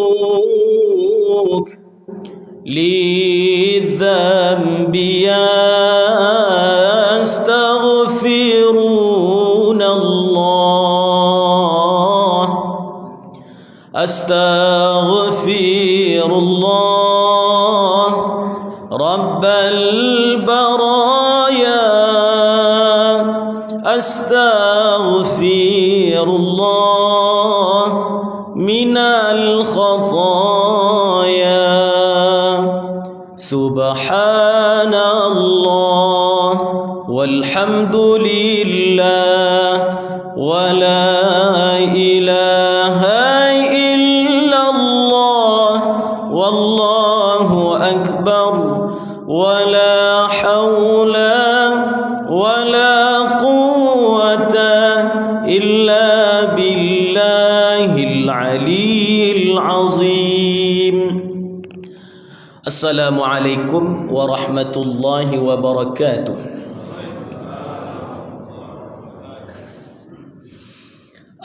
أبوك للذنب يستغفرون الله أستغفر الله رب البرايا أستغفر الله من الخطايا سبحان الله والحمد لله ولا إله إلا الله والله أكبر ولا حول ولا قوة إلا بالله العلي العظيم. السلام عليكم ورحمة الله وبركاته.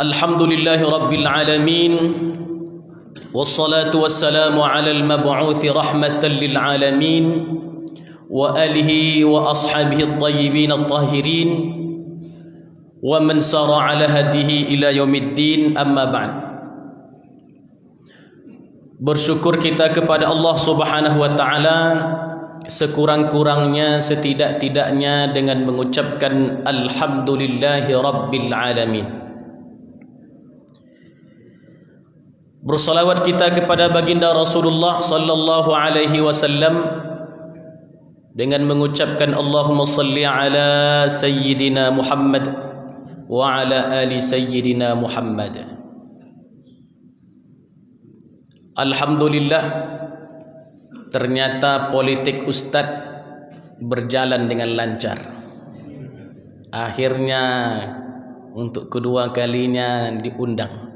الحمد لله رب العالمين والصلاة والسلام على المبعوث رحمة للعالمين وآله وأصحابه الطيبين الطاهرين ومن سار على هديه إلى يوم الدين. أما بعد. Bersyukur kita kepada Allah Subhanahu wa taala sekurang-kurangnya setidak-tidaknya dengan mengucapkan alhamdulillahi rabbil alamin. Bersalawat kita kepada baginda Rasulullah sallallahu alaihi wasallam dengan mengucapkan Allahumma salli ala sayyidina Muhammad wa ala ali sayyidina Muhammad. Alhamdulillah, ternyata politik Ustaz berjalan dengan lancar. Akhirnya untuk kedua kalinya diundang.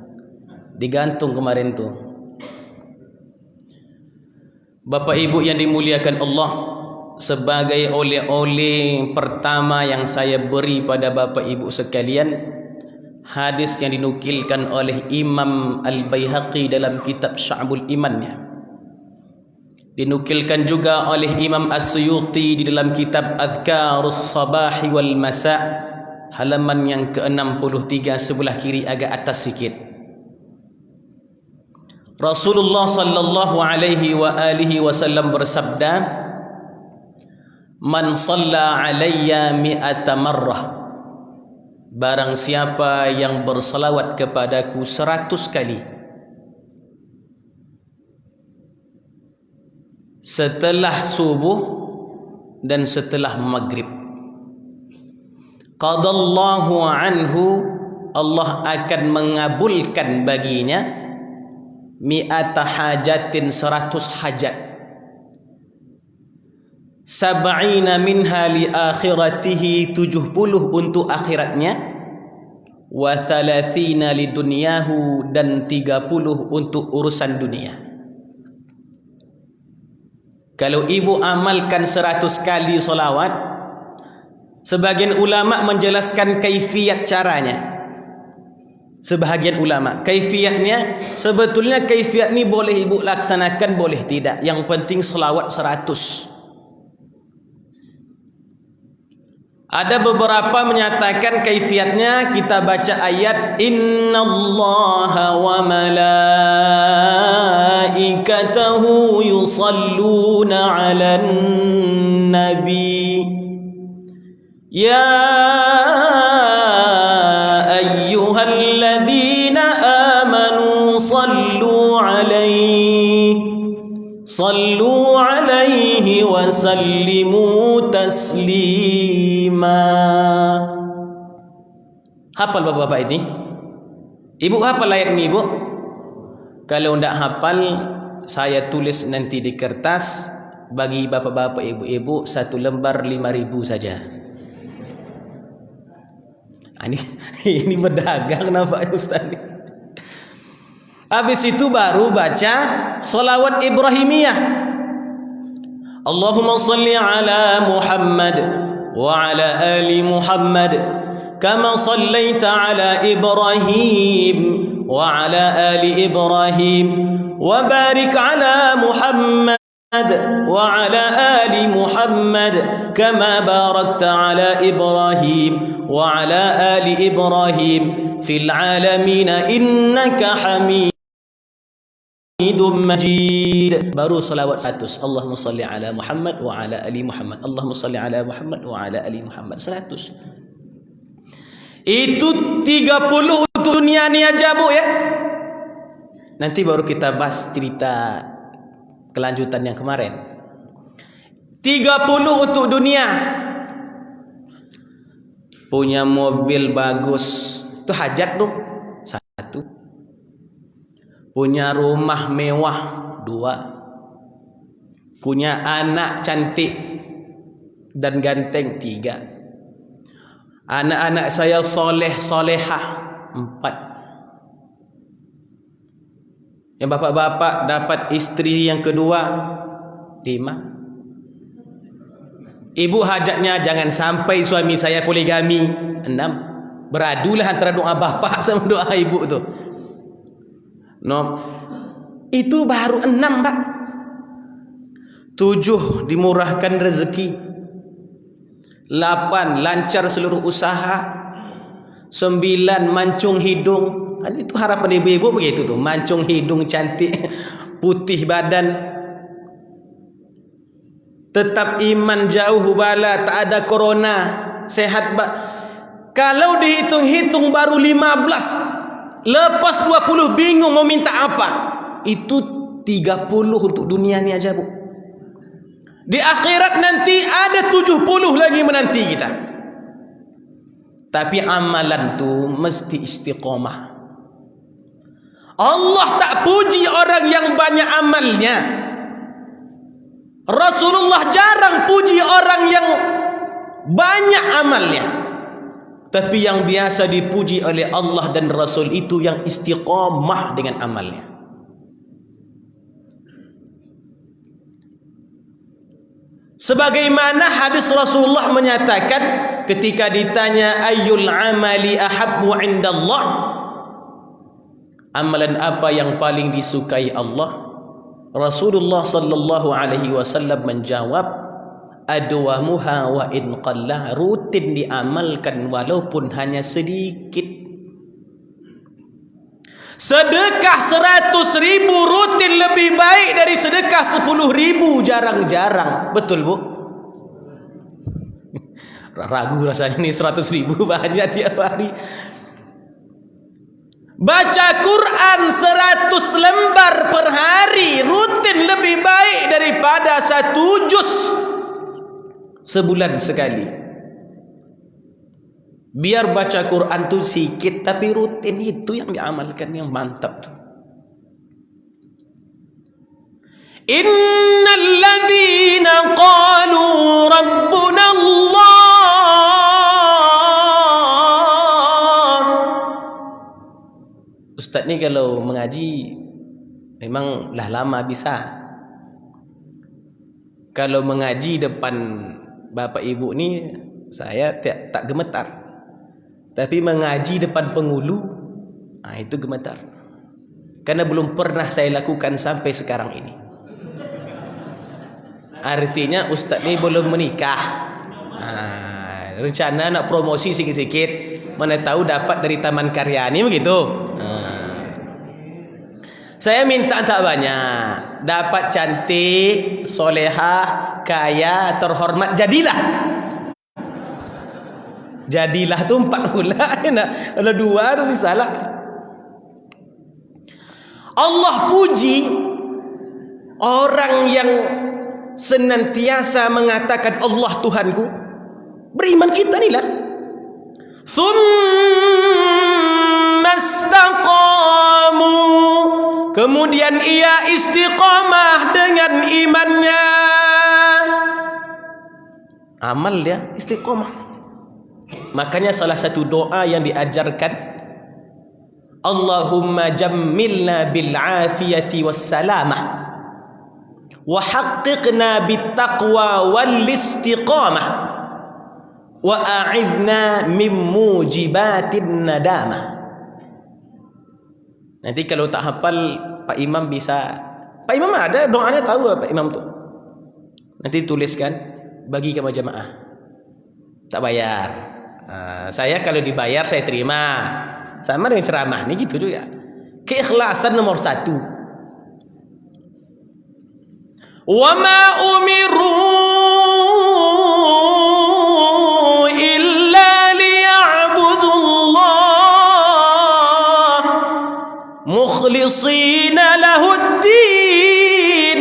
Digantung kemarin tu. Bapak Ibu yang dimuliakan Allah, sebagai oleh-oleh pertama yang saya beri pada Bapak Ibu sekalian, hadis yang dinukilkan oleh Imam Al-Baihaqi dalam kitab Sya'bul Imannya, dinukilkan juga oleh Imam As-Suyuti di dalam kitab Adhkarus Sabahi wal Masa, halaman yang ke-63 sebelah kiri agak atas sikit. Rasulullah sallallahu alaihi wa alihi wasallam bersabda, "Man shalla alayya mi'ata marrah." Barang siapa yang bersalawat kepadaku 100 kali setelah subuh dan setelah maghrib, qadallahu anhu, Allah akan mengabulkan baginya mi'ata hajatin, 100 hajat, sab'ina minha li akhiratihi, 70 untuk akhiratnya, wa thalathina li dunyahu, dan 30 untuk urusan dunia. Kalau ibu amalkan 100 kali solawat, sebagian ulama menjelaskan kaifiat caranya. Sebahagian ulama, kaifiatnya, sebetulnya kaifiat ni boleh ibu laksanakan, boleh tidak. Yang penting selawat 100. Ada beberapa menyatakan kaifiatnya kita baca ayat innallaha wa malaikatahu yusalluna 'alan nabi ya ayyuhalladzina amanu sallu 'alaihi wa sallimu taslima. Hafal bapak-bapak ini? Ibu hafal ayat ini, Ibu? Kalau tidak hafal, saya tulis nanti di kertas, bagi bapak-bapak ibu-ibu 1 lembar 5.000 saja. Ini berdagang nampaknya Ustaz. Habis itu baru baca salawat Ibrahimiyah. Allahumma salli ala Muhammad wa ala ali Muhammad kama sallaita ala Ibrahim وعلى آل إبراهيم وبارك على محمد وعلى آل محمد كما باركت على إبراهيم وعلى آل إبراهيم في العالمين إنك حميد Majid. Baru salawat 100. Allahumma salli ala Muhammad wa ala ali Muhammad. Allahumma salli ala Muhammad wa ala ali Muhammad. 100. Itu 30 untuk dunia ni aja, Bu, ya. Nanti baru kita bahas cerita kelanjutan yang kemarin. 30 untuk dunia. Punya mobil bagus, itu hajat tuh. 1. Punya rumah mewah, 2. Punya anak cantik dan ganteng, 3. Anak-anak saya soleh solehah, 4. Yang bapak-bapak dapat istri yang kedua, 5. Ibu hajatnya jangan sampai suami saya poligami, 6. Beradulah antara doa bapak sama doa ibu tu. No. Itu baru 6, Pak. 7 dimurahkan rezeki. 8 lancar seluruh usaha. 9 mancung hidung. Itu harapan ibu-ibu begitu tuh, mancung hidung cantik, putih badan. Tetap iman jauh bala, tak ada corona, sehat. Kalau dihitung-hitung baru 15. Lepas 20 bingung mau minta apa. Itu 30 untuk dunia ni aja, Bu. Di akhirat nanti ada 70 lagi menanti kita. Tapi amalan tu mesti istiqamah. Allah tak puji orang yang banyak amalnya. Rasulullah jarang puji orang yang banyak amalnya. Tapi yang biasa dipuji oleh Allah dan Rasul itu yang istiqamah dengan amalnya. Sebagaimana hadis Rasulullah menyatakan ketika ditanya ayyul amali ahabbu indallah, amalan apa yang paling disukai Allah? Rasulullah sallallahu alaihi wasallam menjawab, adwamuha wa in qalla, rutin diamalkan walaupun hanya sedikit. Sedekah 100.000 rutin lebih baik dari sedekah 10.000 jarang-jarang. Betul, Bu? Ragu rasanya nih 100.000 banyak tiap hari. Baca Quran 100 lembar per hari rutin lebih baik daripada 1 juz sebulan sekali. Biar baca Quran tu sikit tapi rutin, itu yang diamalkan yang mantap tu. Innal ladzina qalu rabbuna Allah. Ustaz ni kalau mengaji memang lah lama bisa. Kalau mengaji depan bapak ibu ni saya tak gemetar. Tapi mengaji depan penghulu, itu gemetar. Karena belum pernah saya lakukan sampai sekarang ini. Artinya ustaz ni belum menikah. Rencana nak promosi sikit-sikit, mana tahu dapat dari Taman Karya ni begitu. Saya minta tak banyak, dapat cantik, solehah, kaya, terhormat, jadilah. Jadilah tu 4 pula. Kalau 2 tu bisa lah. Allah puji orang yang senantiasa mengatakan Allah Tuhanku. Beriman kita ni lah. Summastaqamu, kemudian ia istiqamah dengan imannya. Amal dia istiqamah. Makanya salah satu doa yang diajarkan, Allahumma jammilna bil afiyati was salamah wa haqqiqna bit taqwa wal istiqamah wa a'idna min mujibatin nadamah. Nanti kalau tak hafal, Pak Imam bisa. Pak Imam ada doanya, tahu Pak Imam tu. Nanti tuliskan, bagi ke jamaah. Tak bayar. Saya kalau dibayar saya terima. Sama dengan ceramah ni gitu juga. Keikhlasan nomor 1. Wa ma umiru illa liya'budullah mukhlishina lahuddin.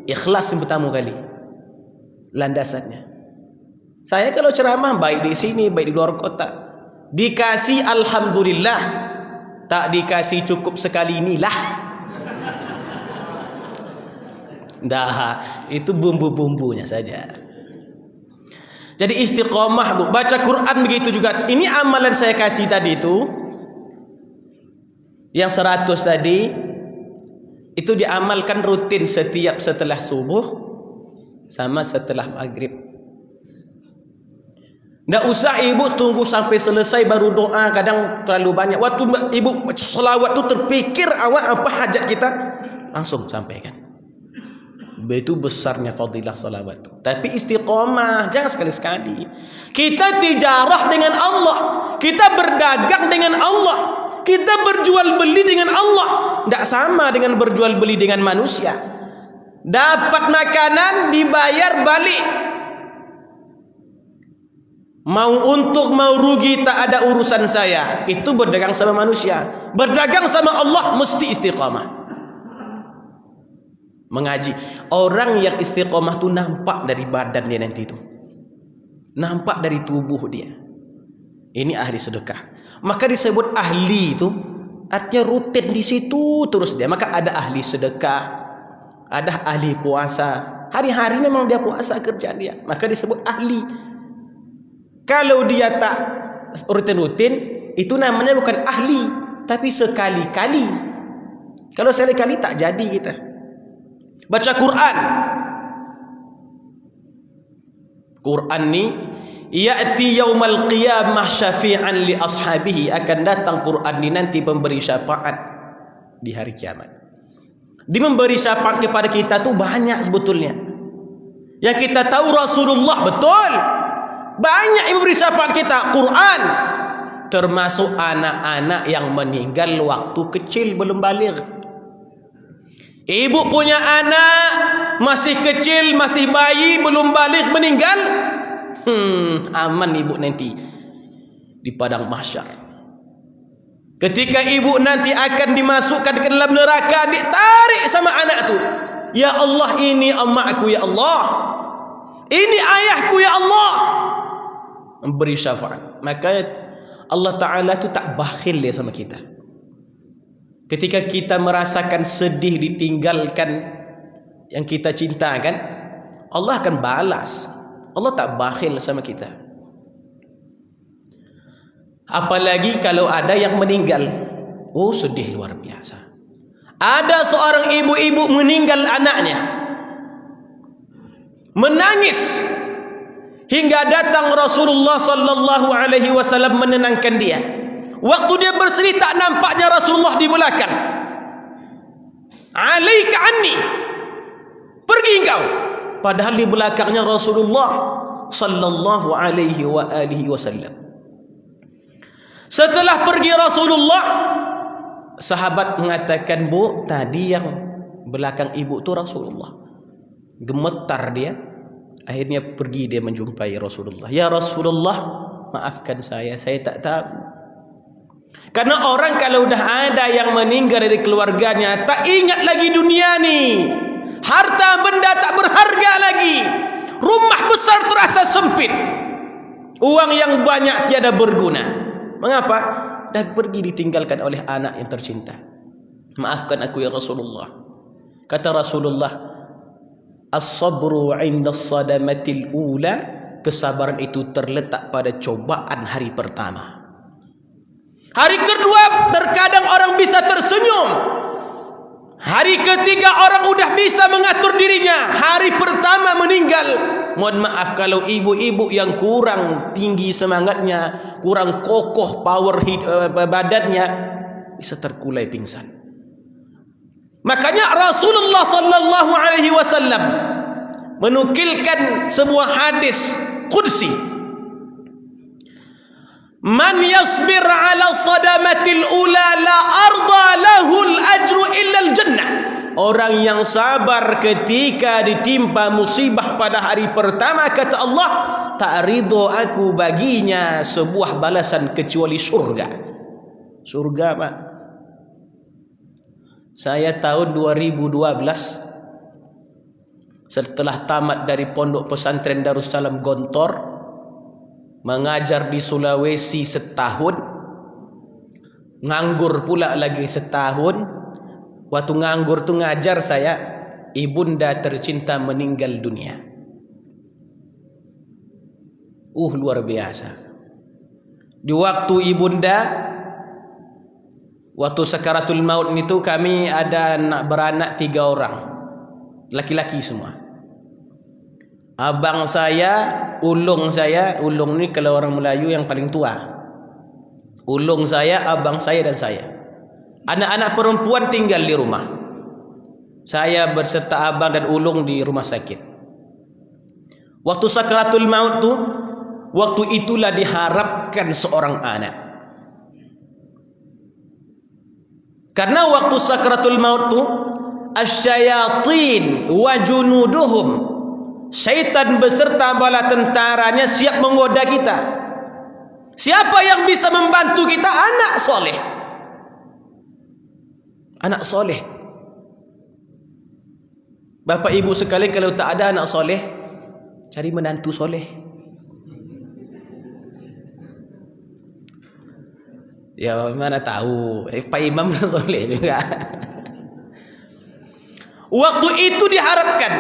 Ikhlas yang pertama kali landasannya. Saya kalau ceramah baik di sini baik di luar kota, dikasih alhamdulillah, tak dikasih cukup sekali inilah. Dah, itu bumbu-bumbunya saja. Jadi istiqomah, Bu. Baca Quran begitu juga. Ini amalan saya kasih tadi itu, yang 100 tadi, itu diamalkan rutin setiap setelah subuh sama setelah maghrib. Tak usah ibu tunggu sampai selesai baru doa, kadang terlalu banyak. Waktu ibu selawat tu terfikir awak apa hajat kita, langsung sampaikan. Begitu besarnya fadilah salawat tu. Tapi istiqomah, jangan sekali-sekali. Kita tijarah dengan Allah, kita berdagang dengan Allah, kita berjual beli dengan Allah. Tak sama dengan berjual beli dengan manusia. Dapat makanan, dibayar balik. Mau untung mau rugi tak ada urusan saya. Itu berdagang sama manusia. Berdagang sama Allah mesti istiqamah. Mengaji. Orang yang istiqamah tu nampak dari badan dia nanti tu. Nampak dari tubuh dia. Ini ahli sedekah. Maka disebut ahli tu, artinya rutin di situ terus dia. Maka ada ahli sedekah, ada ahli puasa. Hari-hari memang dia puasa kerjaan dia. Maka disebut ahli. Kalau dia tak rutin-rutin, itu namanya bukan ahli, tapi sekali-kali. Kalau sekali-kali tak jadi kita. Baca Quran. Quran ni ya'ti yaumal qiyamah syafi'an li ashabihi, akan datang Quran ni nanti memberi syafaat di hari kiamat. Dia memberi syafaat kepada kita tu banyak sebetulnya. Yang kita tahu Rasulullah, betul. Banyak yang memberi syafaat kita. Quran, termasuk anak-anak yang meninggal waktu kecil belum baligh. Ibu punya anak masih kecil, masih bayi, belum balik, meninggal. Aman ibu nanti di padang mahsyar. Ketika ibu nanti akan dimasukkan ke dalam neraka, ditarik sama anak tu. Ya Allah, ini emakku ya Allah. Ini ayahku ya Allah. Memberi syafaat. Maka Allah Ta'ala tu tak bakhil dia sama kita. Ketika kita merasakan sedih ditinggalkan yang kita cintakan, Allah akan balas. Allah tak bakhil sama kita. Apalagi kalau ada yang meninggal. Oh, sedih luar biasa. Ada seorang ibu-ibu meninggal anaknya, menangis hingga datang Rasulullah sallallahu alaihi wasallam menenangkan dia. Waktu dia bersedih tak nampaknya Rasulullah di belakang. Alaika anni, pergi engkau. Padahal di belakangnya Rasulullah sallallahu alaihi wasallam. Setelah pergi Rasulullah, sahabat mengatakan, Bu, tadi yang belakang ibu tu Rasulullah. Gemetar dia. Akhirnya pergi dia menjumpai Rasulullah. Ya Rasulullah, maafkan saya tak tahu. Karena orang kalau dah ada yang meninggal dari keluarganya, tak ingat lagi dunia ni. Harta benda tak berharga lagi. Rumah besar terasa sempit. Uang yang banyak tiada berguna. Mengapa? Dah pergi ditinggalkan oleh anak yang tercinta. Maafkan aku ya Rasulullah. Kata Rasulullah, as-sabru 'inda as-sadamatil ula, kesabaran itu terletak pada cobaan hari pertama. Hari kedua terkadang orang bisa tersenyum. Hari ketiga orang udah bisa mengatur dirinya. Hari pertama meninggal. Mohon maaf kalau ibu-ibu yang kurang tinggi semangatnya, kurang kokoh power badannya, bisa terkulai pingsan. Makanya Rasulullah sallallahu alaihi wasallam menukilkan sebuah hadis qudsi, man yasbir ala sadamatil ula la arda lahul ajru illa al jannah. Orang yang sabar ketika ditimpa musibah pada hari pertama, kata Allah, tak ridho aku baginya sebuah balasan kecuali surga. Surga, Pak. Saya tahun 2012 setelah tamat dari Pondok Pesantren Darussalam Gontor, mengajar di Sulawesi setahun, nganggur pula lagi setahun. Waktu nganggur tu ngajar saya, ibunda tercinta meninggal dunia. Luar biasa. Di waktu ibunda, waktu sakaratul maut itu kami ada beranak 3 orang, laki-laki semua. Abang saya, ulung ni kalau orang Melayu yang paling tua. Ulung saya, abang saya dan saya. Anak-anak perempuan tinggal di rumah. Saya berserta abang dan ulung di rumah sakit. Waktu sakaratul maut tu, waktu itulah diharapkan seorang anak. Karena waktu sakaratul maut tu, asyayatin wa junuduhum, syaitan beserta bala tentaranya siap menggoda kita. Siapa yang bisa membantu kita? Anak soleh. Anak soleh. Bapak ibu sekalian, kalau tak ada anak soleh, cari menantu soleh. Ya mana tahu, Pak Imam soleh juga. Waktu itu diharapkan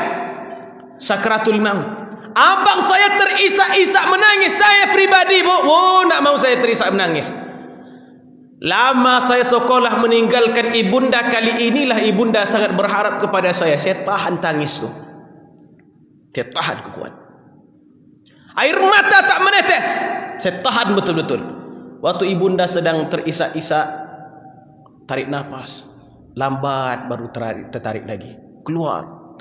sakratul maut. Abang saya terisak-isak menangis. Saya pribadi, nak mau saya terisak menangis. Lama saya sekolah meninggalkan ibunda, kali inilah ibunda sangat berharap kepada saya. Saya tahan tangis tu. Saya tahan kuat. Air mata tak menetes. Saya tahan betul-betul. Waktu ibunda sedang terisak-isak, tarik nafas, lambat baru tertarik lagi. Keluar.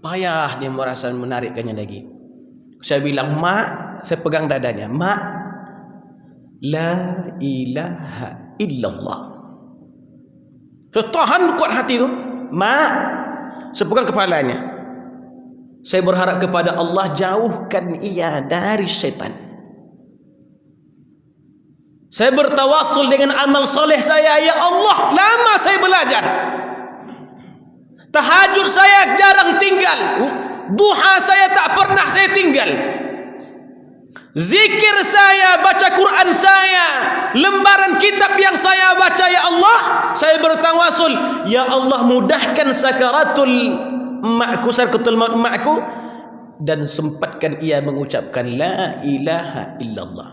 Payah dia merasa menarikkannya lagi. Saya bilang, mak, saya pegang dadanya. Mak, la ilaha illallah. Saya tahan kuat hati tu. Mak, saya pegang kepalanya. Saya berharap kepada Allah, jauhkan ia dari syaitan. Saya bertawassul dengan amal soleh saya. Ya Allah, lama saya belajar. Tahajud saya jarang tinggal. Duha saya tak pernah saya tinggal. Zikir saya, baca Quran saya, lembaran kitab yang saya baca, ya Allah, saya bertawassul, ya Allah mudahkan sakaratul maut ma'ku, dan sempatkan ia mengucapkan la ilaha illallah.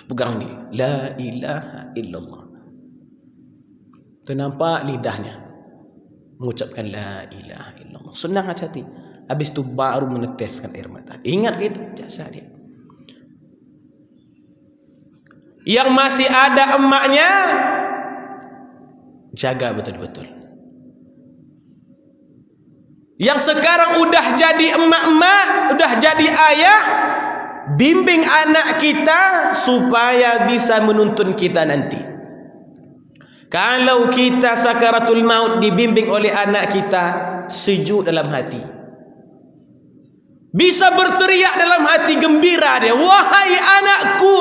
Pegang ni, la ilaha illallah. Ternampak lidahnya mengucapkan la ilaha illallah. Senang hati. Habis tu baru meneteskan air mata. Ingat kita jasa dia. Yang masih ada emaknya, jaga betul-betul. Yang sekarang udah jadi emak-emak, udah jadi ayah, bimbing anak kita supaya bisa menuntun kita nanti. Kalau kita sakaratul maut dibimbing oleh anak kita, sejuk dalam hati, bisa berteriak dalam hati gembira dia, wahai anakku,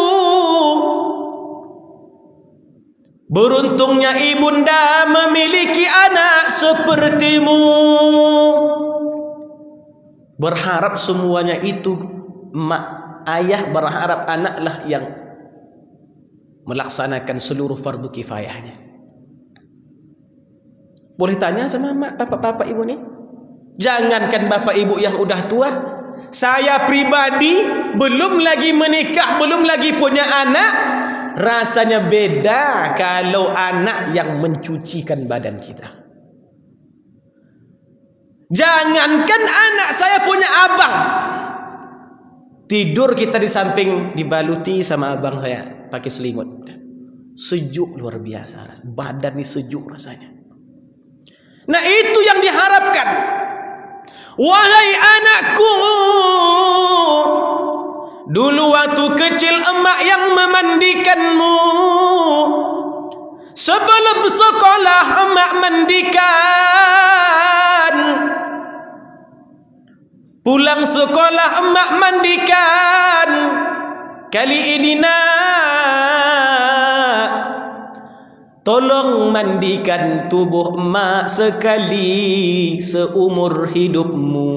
beruntungnya ibunda memiliki anak sepertimu. Berharap semuanya itu, ayah berharap anaklah yang melaksanakan seluruh fardu kifayahnya. Boleh tanya sama bapak ibu ni? Jangankan bapak ibu yang udah tua, saya pribadi belum lagi menikah, belum lagi punya anak, rasanya beda kalau anak yang mencucikan badan kita. Jangankan anak, saya punya abang, tidur kita di samping, dibaluti sama abang saya pakai selimut. Sejuk luar biasa. Badan ni sejuk rasanya. Nah, itu yang diharapkan. Wahai anakku, dulu waktu kecil emak yang memandikanmu. Sebelum sekolah emak mandikan. Pulang sekolah emak mandikan. Kali ini nak, tolong mandikan tubuh emak sekali seumur hidupmu.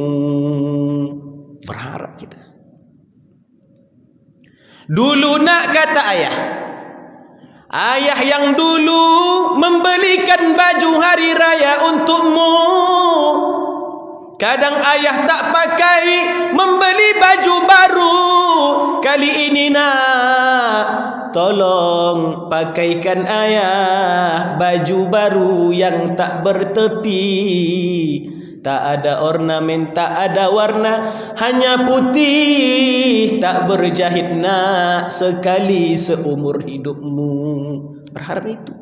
Berharap kita. Dulu nak, kata ayah, ayah yang dulu membelikan baju hari raya untukmu. Kadang ayah tak pakai, membeli baju baru. Kali ini nak, tolong pakaikan ayah baju baru yang tak bertepi, tak ada ornamen, tak ada warna, hanya putih, tak berjahit nak, sekali seumur hidupmu. Berharap itu.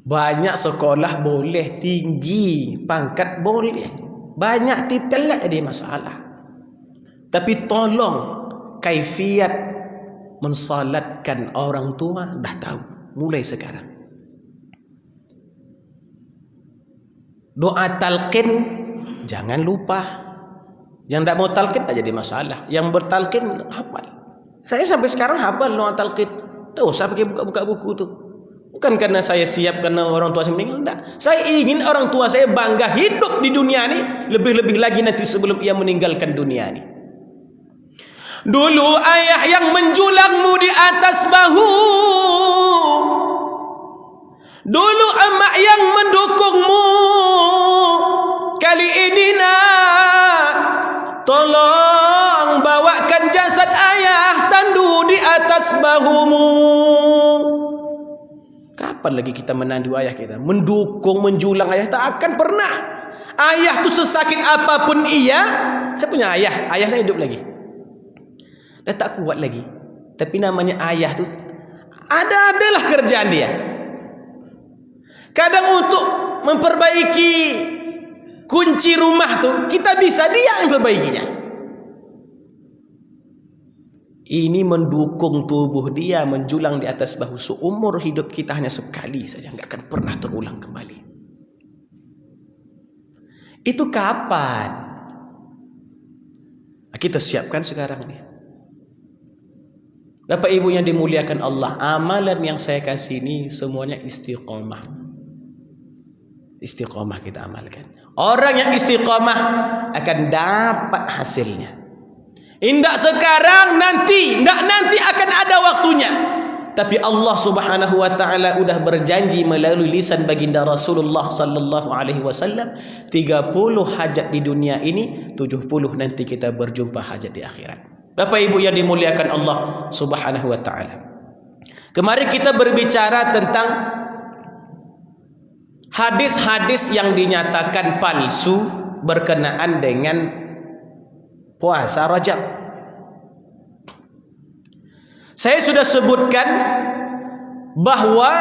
Banyak sekolah boleh, tinggi pangkat boleh, banyak titel tak jadi masalah. Tapi tolong kaifiat mensalatkan orang tua dah tahu mulai sekarang. Doa talqin jangan lupa. Yang tak mau talqin tak jadi masalah. Yang bertalqin hafal. Saya sampai sekarang hafal doa talqin. Tak usah pakai buka-buka buku tu. Bukan karena saya siap karena orang tua saya meninggal, tidak. Saya ingin orang tua saya bangga hidup di dunia ini, lebih-lebih lagi nanti sebelum ia meninggalkan dunia ini. Dulu ayah yang menjulangmu di atas bahu, dulu emak yang mendukungmu. Kali ini nak, tolong bawakan jasad ayah tandu di atas bahumu. Kapan lagi kita menandu ayah kita, mendukung, menjulang ayah? Tak akan pernah. Ayah tu sesakit apapun ia, saya punya ayah saya hidup lagi, dah tak kuat lagi. Tapi namanya ayah tu adalah kerjaan dia. Kadang untuk memperbaiki kunci rumah tu, kita bisa, dia yang perbaikinya. Ini mendukung tubuh dia, menjulang di atas bahu. Seumur hidup kita hanya sekali saja, enggak akan pernah terulang kembali. Itu kapan? Kita siapkan sekarang ni. Bapak Ibu yang dimuliakan Allah, amalan yang saya kasih ini semuanya istiqomah. Istiqomah kita amalkan. Orang yang istiqomah akan dapat hasilnya. Indak sekarang, nanti akan ada waktunya. Tapi Allah Subhanahu wa taala sudah berjanji melalui lisan baginda Rasulullah sallallahu alaihi wasallam, 30 hajat di dunia ini, 70 nanti kita berjumpa hajat di akhirat. Bapak Ibu yang dimuliakan Allah Subhanahu wa taala. Kemarin kita berbicara tentang hadis-hadis yang dinyatakan palsu berkenaan dengan puasa Rajab. Saya sudah sebutkan bahwa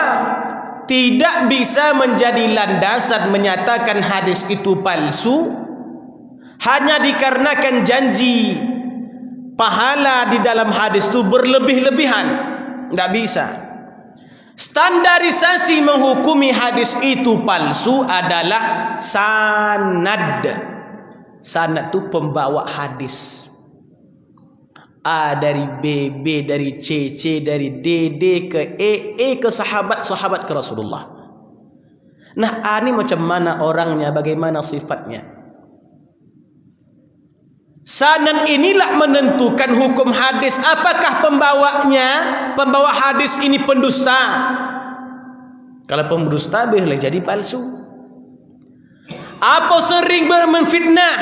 tidak bisa menjadi landasan menyatakan hadis itu palsu hanya dikarenakan janji pahala di dalam hadis itu berlebih-lebihan. Tidak bisa. Standarisasi menghukumi hadis itu palsu adalah sanad. Sanad itu pembawa hadis. A dari B, B dari C, C dari D, D ke E, E ke sahabat-sahabat ke Rasulullah. Nah, A ini macam mana orangnya, bagaimana sifatnya. Sanad inilah menentukan hukum hadis. Apakah pembawa hadis ini pendusta? Kalau pendusta boleh jadi palsu. Apa sering memfitnah,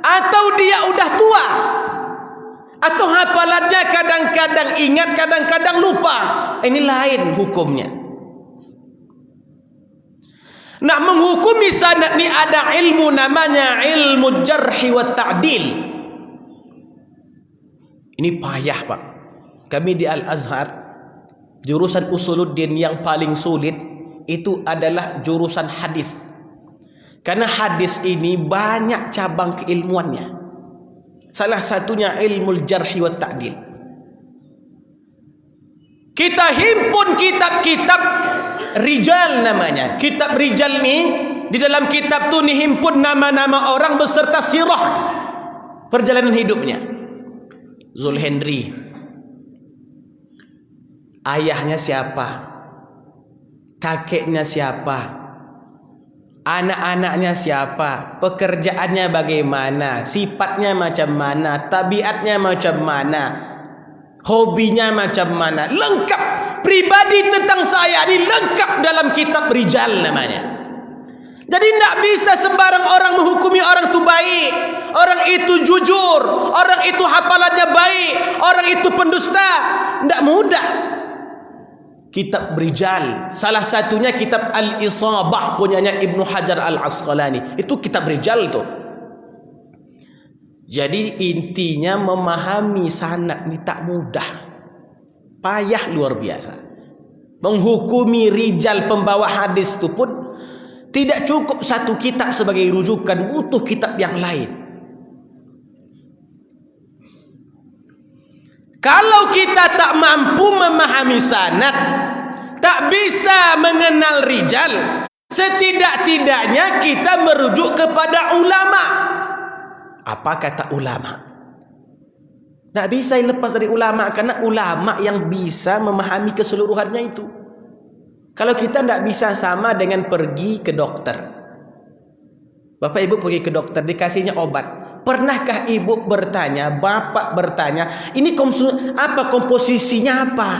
atau dia udah tua, atau hafalannya kadang-kadang ingat, kadang-kadang lupa. Ini lain hukumnya. Nak menghukumi sanad ni ada ilmu namanya ilmu jarhi wa ta'dil. Ini payah Pak. Kami di Al-Azhar, jurusan Usuluddin yang paling sulit itu adalah jurusan hadis. Karena hadis ini banyak cabang keilmuannya. Salah satunya ilmu jarhi wa ta'dil. Kita himpun kitab-kitab rijal namanya. Kitab rijal ni, di dalam kitab tu ni himpun nama-nama orang beserta sirah perjalanan hidupnya. Zulhendri, ayahnya siapa, kakeknya siapa, anak-anaknya siapa, pekerjaannya bagaimana, sifatnya macam mana, tabiatnya macam mana, hobinya macam mana, lengkap. Pribadi tentang saya ini lengkap dalam kitab rijal namanya. Jadi tidak bisa sembarang orang menghukumi orang itu baik, orang itu jujur, orang itu hafalannya baik, orang itu pendusta. Tidak mudah. Kitab rijal, salah satunya kitab Al-Isabah punyanya Ibnu Hajar Al-Asqalani. Itu kitab rijal itu. Jadi intinya memahami sanad ini tak mudah. Payah luar biasa. Menghukumi rijal pembawa hadis itu pun tidak cukup satu kitab sebagai rujukan, butuh kitab yang lain. Kalau kita tak mampu memahami sanad, tak bisa mengenal rijal, setidak-tidaknya kita merujuk kepada ulama. Apa kata ulama? Tak bisa lepas dari ulama, karena ulama yang bisa memahami keseluruhannya itu. Kalau kita tidak bisa sama dengan pergi ke dokter. Bapak ibu pergi ke dokter, dikasihnya obat. Pernahkah ibu bertanya, bapak bertanya, ini apa komposisinya apa?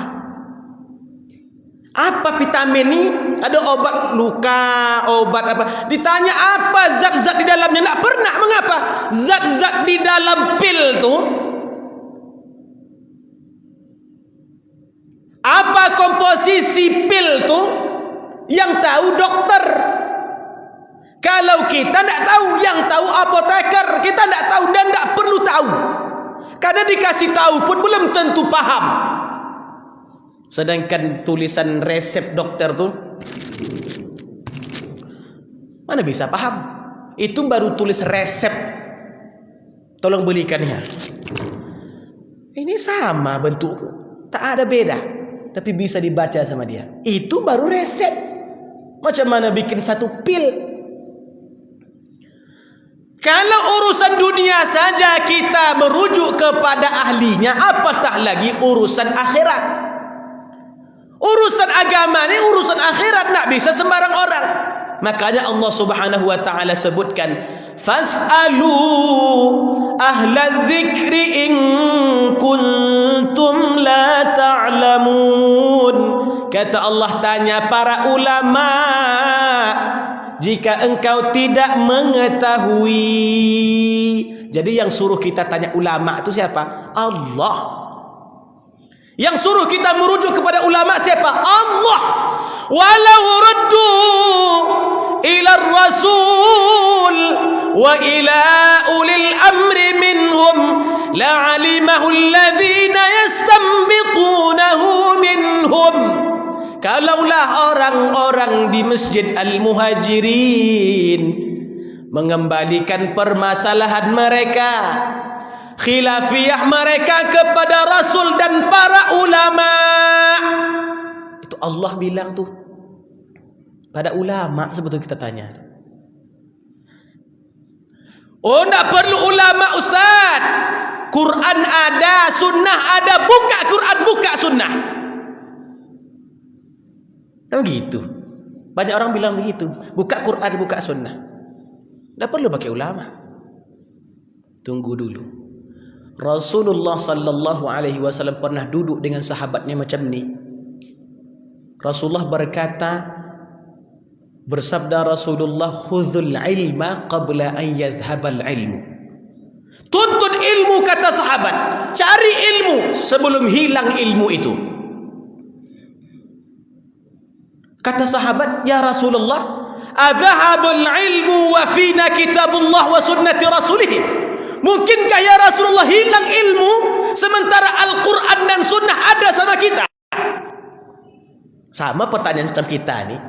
Apa vitamin ini? Ada obat luka, obat apa? Ditanya apa zat-zat di dalamnya? Tidak pernah. Mengapa? Zat-zat di dalam pil itu, apa komposisi pil itu, yang tahu dokter. Kalau kita tidak tahu, yang tahu apoteker. Kita tidak tahu dan tidak perlu tahu. Karena dikasih tahu pun belum tentu paham. Sedangkan tulisan resep dokter tu, mana bisa paham? Itu baru tulis resep, tolong belikannya. Ini sama bentuk, tak ada beda, tapi bisa dibaca sama dia. Itu baru resep. Macam mana bikin satu pil? Kalau urusan dunia saja kita merujuk kepada ahlinya, apatah lagi urusan akhirat. Urusan agama ini urusan akhirat, tak bisa sembarang orang. Makanya Allah Subhanahu wa taala sebutkan, fas'alu ahla dzikri in kuntum la ta'lamun. Kata Allah, tanya para ulama jika engkau tidak mengetahui. Jadi yang suruh kita tanya ulama itu siapa? Allah. Yang suruh kita merujuk kepada ulama siapa? Allah. Walau ruddu ila rasul wa ila ulil amri minhum la'alimahu alladhina yastanbitunahu minhum. Kalaulah orang-orang di Masjid Al-Muhajirin mengembalikan permasalahan mereka, khilafiyah mereka kepada Rasul dan para ulama, itu Allah bilang tuh pada ulama. Sebetulnya kita tanya, oh tidak perlu ulama Ustaz, Quran ada, sunnah ada, buka Quran, buka sunnah. Kan begitu. Banyak orang bilang begitu, buka Quran, buka sunnah. Tidak perlu pakai ulama. Tunggu dulu. Rasulullah sallallahu alaihi wasallam pernah duduk dengan sahabatnya macam ni. Rasulullah berkata, bersabda Rasulullah, khudhul ilma qabla an yadhhabal ilmu. Tuntut ilmu, kata sahabat, cari ilmu sebelum hilang ilmu itu. Kata sahabat, ya Rasulullah, adhahabul ilmu wa fina kitabullah wa sunnati rasulih. Mungkinkah ya Rasulullah hilang ilmu sementara Al-Quran dan Sunnah ada sama kita? Sama pertanyaan macam kita nih.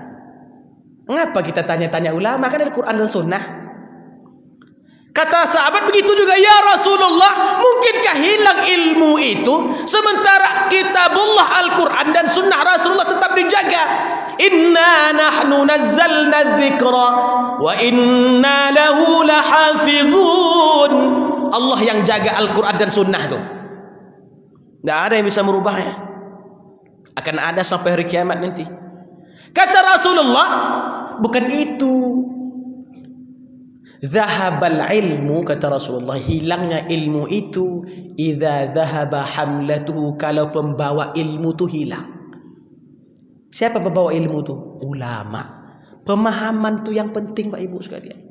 Mengapa kita tanya-tanya ulama? Kan ada Quran dan Sunnah. Kata sahabat begitu juga, ya Rasulullah, mungkinkah hilang ilmu itu sementara kitabullah Al-Quran dan Sunnah Rasulullah tetap dijaga? Inna nahnu nazzalna dzikra wa inna lahu lahafizun. Allah yang jaga Al-Quran dan Sunnah itu. Tidak ada yang bisa merubahnya. Akan ada sampai hari kiamat nanti. Kata Rasulullah, bukan itu. Zahabal ilmu, kata Rasulullah, hilangnya ilmu itu idza dhahaba hamlatuhu, kalau pembawa ilmu itu hilang. Siapa pembawa ilmu itu? Ulama. Pemahaman itu yang penting, Pak Ibu sekalian.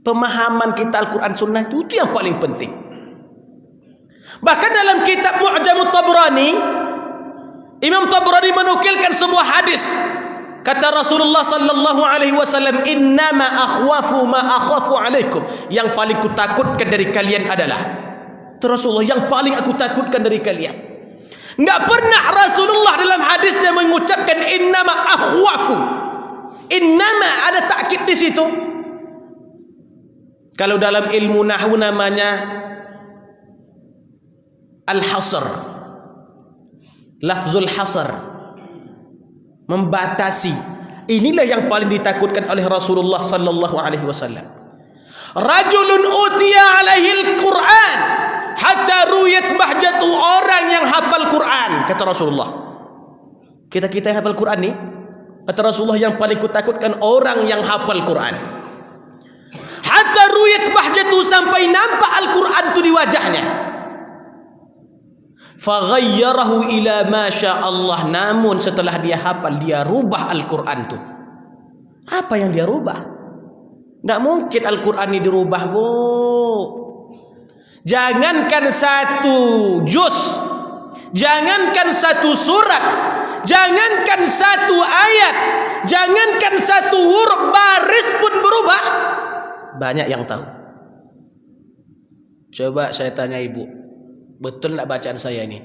Pemahaman kita Al-Quran Sunnah itu yang paling penting. Bahkan dalam kitab Mu'jam Tabrani, Imam Tabrani menukilkan sebuah hadis. Kata Rasulullah sallallahu alaihi wasallam, "Innama akhwafu ma akhafu alaikum." Yang paling ku takutkan dari kalian adalah, itu Rasulullah, yang paling aku takutkan dari kalian. Enggak pernah Rasulullah dalam hadisnya mengucapkan innama akhwafu. Innama ada takkid di situ. Kalau dalam ilmu nahwu namanya al-hasr. Lafzul hasr, membatasi. Inilah yang paling ditakutkan oleh Rasulullah sallallahu alaihi wasallam. Rajulun utiya alaihi al-Quran hatta ruyat bahjatu, orang yang hafal Quran, kata Rasulullah. Kita yang hafal Quran nih, kata Rasulullah, yang paling kutakutkan orang yang hafal Quran. Hatta ruyat bahjatu, sampai nampak Al-Quran itu di wajahnya. Faghayyarahu ila ma syaa Allah, namun setelah dia hafal, dia rubah Al-Quran itu. Apa yang dia rubah? Tidak mungkin Al-Quran ini dirubah, Bu. Jangankan satu juz, jangankan satu surat, jangankan satu ayat, jangankan satu huruf, baris pun berubah. Banyak yang tahu. Coba saya tanya Ibu, betul tak bacaan saya ini?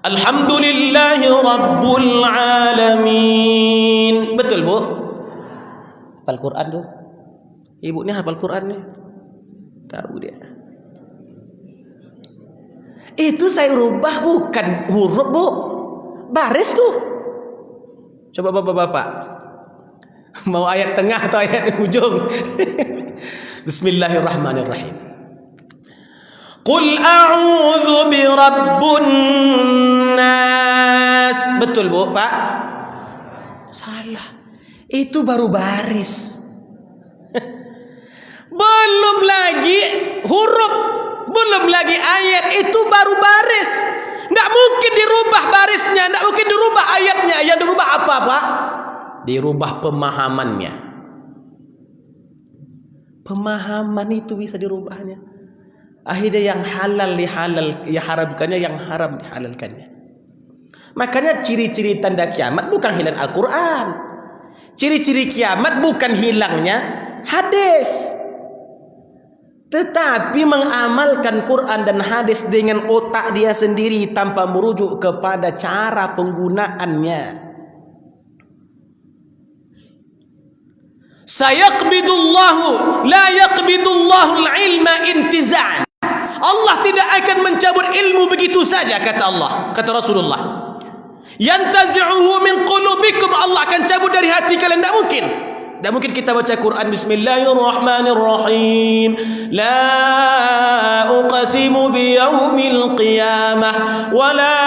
Alhamdulillahi Rabbil Alamin. Betul, Bu? Hafal Quran tu. Ibu ni hafal Quran ni. Tahu dia. Itu saya rubah bukan huruf, Bu. Baris tu. Coba bapak-bapak. Mau ayat tengah atau ayat di ujung? Bismillahirrahmanirrahim. Qul a'udzu birabbun nas. Betul, Bu, Pak? Salah. Itu baru baris. Belum lagi huruf, belum lagi ayat, itu baru baris. Tidak mungkin dirubah barisnya, tidak mungkin dirubah ayatnya. Yang dirubah apa, Pak? Dirubah pemahamannya. Pemahaman itu bisa dirubahnya. Akhirnya yang halal diharamkannya, yang haram dihalalkannya. Makanya ciri-ciri tanda kiamat bukan hilang Al-Quran. Ciri-ciri kiamat bukan hilangnya hadis, tetapi mengamalkan Quran dan hadis dengan otak dia sendiri tanpa merujuk kepada cara penggunaannya. Sayaqbidullahu la yaqbidullahu al-ilma intiza'an. Allah tidak akan mencabut ilmu begitu saja, kata Allah, kata Rasulullah. Yantazi'uhu min qulubikum, Allah akan cabut dari hati kalian. Tidak mungkin. Tidak mungkin kita baca Quran Bismillahirrahmanirrahim, la uqsimu biyaumil qiyamah wa la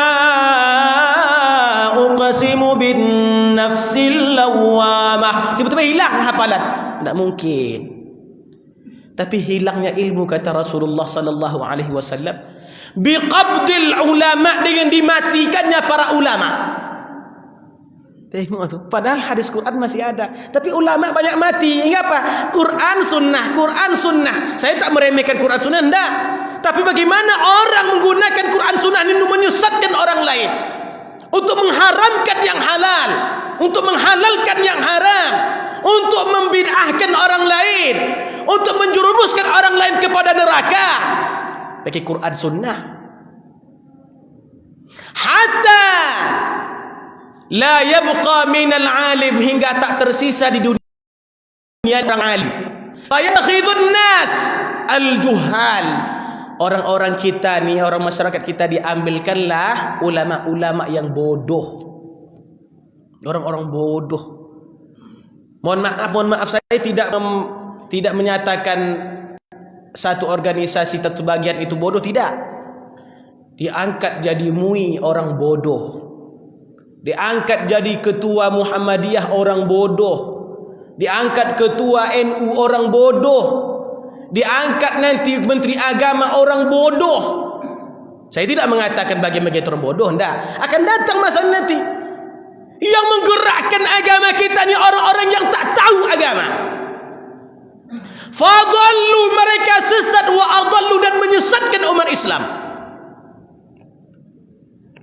uqsimu bin nafsil lawamah. Tiba-tiba hilang hafalan. Tidak mungkin. Tapi hilangnya ilmu, kata Rasulullah sallallahu alaihi wasallam, biqabdil ulama, dengan dimatikannya para ulama. Tengok tu. Padahal hadis Quran masih ada, tapi ulama banyak mati. Mengapa? Quran sunnah, Quran sunnah. Saya tak meremehkan Quran sunnah, enggak. Tapi bagaimana orang menggunakan Quran sunnah ini untuk menyesatkan orang lain, untuk mengharamkan yang halal, untuk menghalalkan yang haram, untuk membid'ahkan orang lain, untuk menjerumuskan orang lain kepada neraka. Pakai Quran Sunnah. Hatta la yabqa minal alim, hingga tak tersisa di dunia orang alim. Fayakhidun nas al-juhal, orang-orang kita ni, orang masyarakat kita, diambilkanlah ulama-ulama yang bodoh, orang-orang bodoh. Mohon maaf saya tidak menyatakan satu organisasi satu bagian itu bodoh, tidak. Diangkat jadi MUI orang bodoh, diangkat jadi ketua Muhammadiyah orang bodoh, diangkat ketua NU orang bodoh, diangkat nanti menteri agama orang bodoh. Saya tidak mengatakan bagian-bagian orang bodoh, enggak. Akan datang masa nanti yang menggerakkan agama kita ni orang-orang yang tak tahu agama. Fadallu, mereka sesat, wa adallu, dan menyesatkan umat Islam.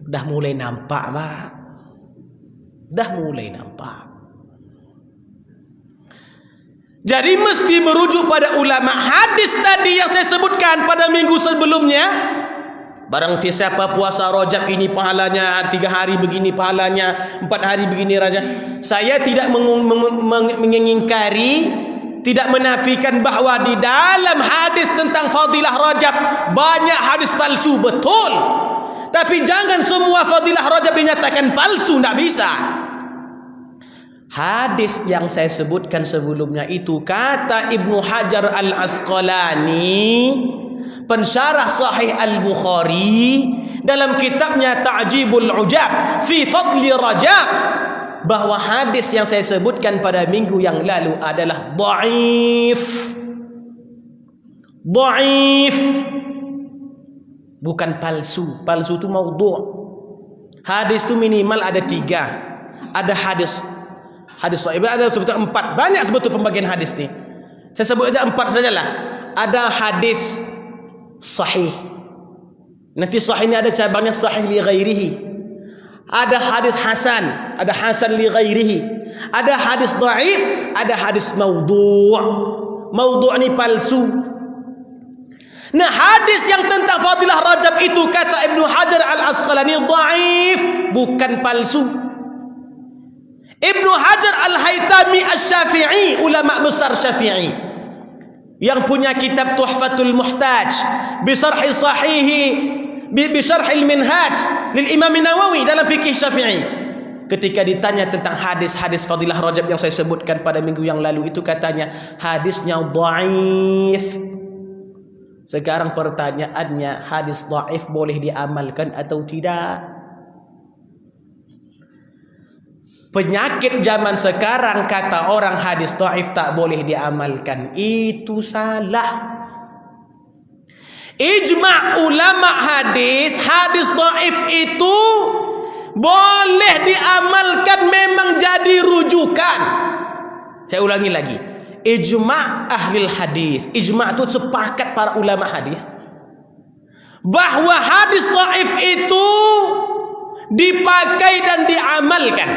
Dah mulai nampak, Pak. Dah mulai nampak. Jadi mesti merujuk pada ulama. Hadis tadi yang saya sebutkan pada minggu sebelumnya, barang siapa puasa Rajab ini pahalanya, 3 hari begini pahalanya, 4 hari begini raja. Saya tidak mengingkari, tidak menafikan bahawa di dalam hadis tentang fadilah Rajab banyak hadis palsu, betul. Tapi jangan semua fadilah Rajab dinyatakan palsu, tidak bisa. Hadis yang saya sebutkan sebelumnya itu, kata Ibnu Hajar Al-Asqalani, pensyarah Sahih Al-Bukhari, dalam kitabnya Ta'jibul Ujab fi Fadli Rajab, bahwa hadis yang saya sebutkan pada minggu yang lalu adalah dhaif. Dhaif, bukan palsu. Palsu itu maudhu'. Hadis itu minimal ada 3. Ada hadis sahih, ada sebetulnya 4. Banyak sebetulnya pembagian hadis ni. Saya sebut aja 4 sajalah. Ada hadis sahih. Nanti sahih ni ada cabangnya sahih li ghairihi. Ada hadis hasan, ada hasan li ghairihi. Ada hadis dhaif, ada hadis maudhu'. Maudhu' ni palsu. Nah, hadis yang tentang fadilah Rajab itu kata Ibnu Hajar Al-Asqalani dhaif, bukan palsu. Ibnu Hajar Al-Haytami Asy-Syafi'i, ulama besar Syafi'i, yang punya kitab Tuhfatul Muhtaj bi syarhi sahihi bi syarhil minhaj lil Imam Nawawi dalam fikih Syafi'i, ketika ditanya tentang hadis-hadis fadilah Rajab yang saya sebutkan pada minggu yang lalu itu, katanya hadisnya dhaif. Sekarang pertanyaannya, hadis dhaif boleh diamalkan atau tidak? Penyakit zaman sekarang kata orang hadis dhaif tak boleh diamalkan, itu salah. Ijma' ulama hadis dhaif itu boleh diamalkan, memang jadi rujukan. Saya ulangi lagi, ijma' ahli hadis, ijma' itu sepakat para ulama hadis bahwa hadis dhaif itu dipakai dan diamalkan.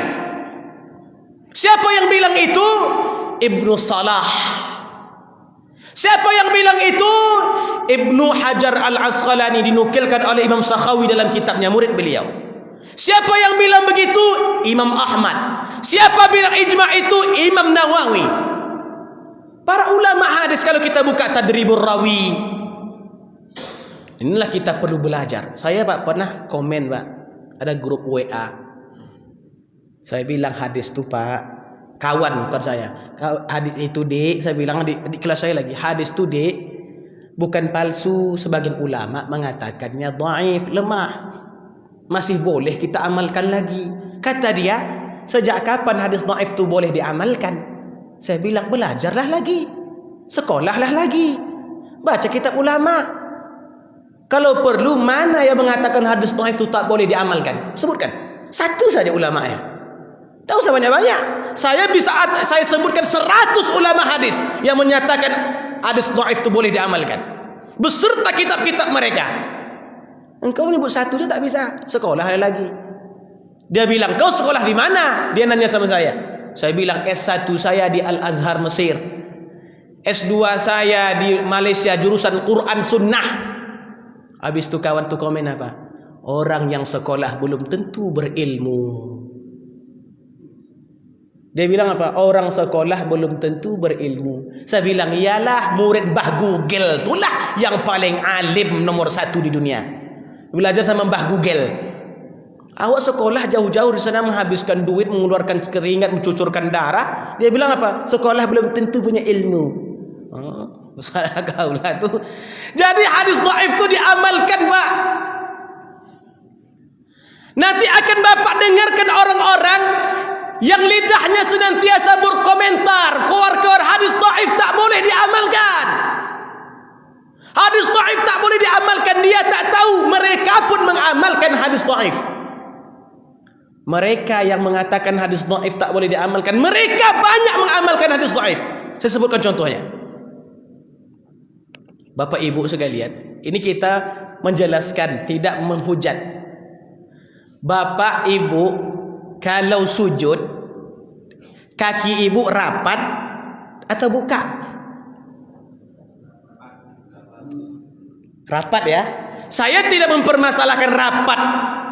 Siapa yang bilang itu? Ibnu Salah. Siapa yang bilang itu? Ibnu Hajar Al-Asqalani, dinukilkan oleh Imam Sakhawi dalam kitabnya, murid beliau. Siapa yang bilang begitu? Imam Ahmad. Siapa bilang ijma' itu? Imam Nawawi. Para ulama hadis, kalau kita buka Tadribur Rawi, inilah kita perlu belajar. Saya Pak pernah komen Pak, ada grup WA. Saya bilang hadis itu Pak, kawan bukan saya, hadis itu Dek, saya bilang di kelas saya lagi, hadis itu Dek bukan palsu. Sebagian ulama mengatakannya dhaif, lemah, masih boleh kita amalkan lagi. Kata dia, sejak kapan hadis dhaif itu boleh diamalkan? Saya bilang, belajarlah lagi, sekolahlah lagi, baca kitab ulama. Kalau perlu, mana yang mengatakan hadis dhaif itu tak boleh diamalkan? Sebutkan satu saja ulamanya. Tak usah banyak-banyak. Saya sebutkan 100 ulama hadis yang menyatakan hadis dhaif itu boleh diamalkan, beserta kitab-kitab mereka. Engkau menyebut satu saja tak bisa, sekolah lagi. Dia bilang, kau sekolah di mana? Dia nanya sama saya. Saya bilang, S1 saya di Al-Azhar Mesir, S2 saya di Malaysia jurusan Quran Sunnah. Habis itu kawan tu komen apa? Orang yang sekolah belum tentu berilmu. Dia bilang apa? Orang sekolah belum tentu berilmu. Saya bilang, iyalah murid Mbah Google itulah yang paling alim nomor 1 di dunia. Belajar sama Mbah Google. Awak sekolah jauh-jauh di sana menghabiskan duit, mengeluarkan keringat, mencucurkan darah. Dia bilang apa? Sekolah belum tentu punya ilmu. Oh, salah kau lah tu. Jadi hadis dhaif tu diamalkan, Pak. Nanti akan Bapak dengarkan orang-orang yang lidahnya senantiasa berkomentar, keluar-keluar hadis dhaif tak boleh diamalkan. Hadis dhaif tak boleh diamalkan. Dia tak tahu mereka pun mengamalkan hadis dhaif. Mereka yang mengatakan hadis dhaif tak boleh diamalkan, mereka banyak mengamalkan hadis dhaif. Saya sebutkan contohnya. Bapak Ibu sekalian, ini kita menjelaskan, tidak menghujat. Bapak Ibu kalau sujud, kaki ibu rapat atau buka? Rapat ya. Saya tidak mempermasalahkan rapat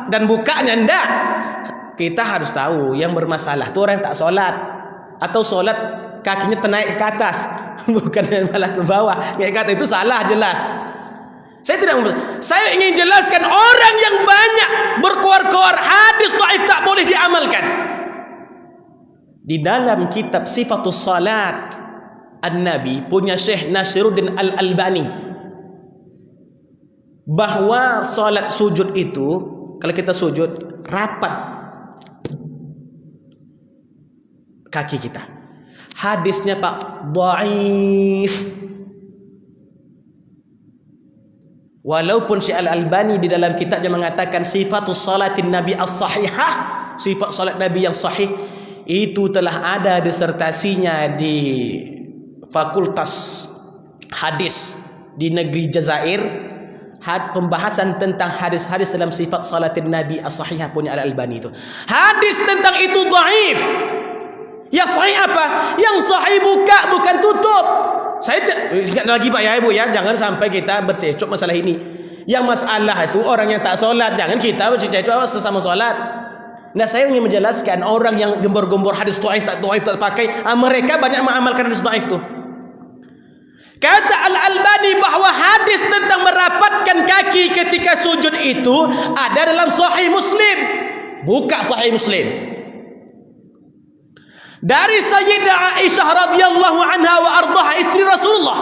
dan bukanya, enggak. Kita harus tahu yang bermasalah itu orang yang tak solat, atau solat kakinya ternaik ke atas, bukan malah ke bawah. Kayak kata itu salah jelas. Saya ingin jelaskan orang yang banyak berkuar-kuar hadis dhaif tak boleh diamalkan. Di dalam kitab Sifatus Salat An-Nabi punya Syekh Nasiruddin Al-Albani, bahwa salat sujud itu kalau kita sujud rapat kaki kita. Hadisnya Pak dhaif. Walaupun Syekh Al-Albani di dalam kitabnya mengatakan sifatus salatin Nabi as-sahihah, sifat salat Nabi yang sahih, itu telah ada disertasinya di Fakultas Hadis di negeri Jazair. Pembahasan tentang hadis-hadis dalam sifat salatin Nabi as-sahihah punya Al-Albani itu. Hadis tentang itu dhaif. Yang sahih apa? Yang sahih buka, bukan tutup. Saya ingat lagi Pak ya Ibu ya, jangan sampai kita bercecok masalah ini. Yang masalah itu orang yang tak solat, jangan kita bercecok sesama solat. Nah, saya ingin menjelaskan orang yang gembor-gembor hadis dhaif tak pakai, mereka banyak mengamalkan hadis dhaif itu. Kata Al-Albani bahwa hadis tentang merapatkan kaki ketika sujud itu ada dalam Sahih Muslim. Buka Sahih Muslim. Dari Sayyidah Aisyah radhiyallahu anha wa ardhaha, istri Rasulullah.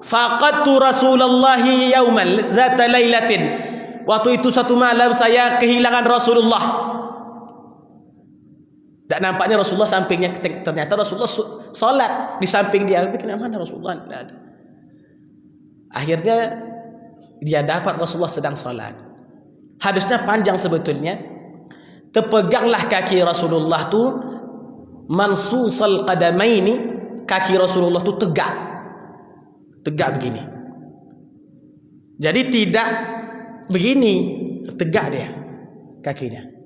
Faqadtu Rasulullah yauman zata lailatin. Waktu itu satu malam saya kehilangan Rasulullah. Tak nampaknya Rasulullah sampingnya, ternyata Rasulullah salat di samping dia. Pikir mana Rasulullah? Tidak ada. Akhirnya dia dapat Rasulullah sedang salat. Hadisnya panjang sebetulnya. Terpeganglah kaki Rasulullah tu mansusal qadamaini, kaki Rasulullah tu tegak begini. Jadi tidak begini, tegak dia kakinya.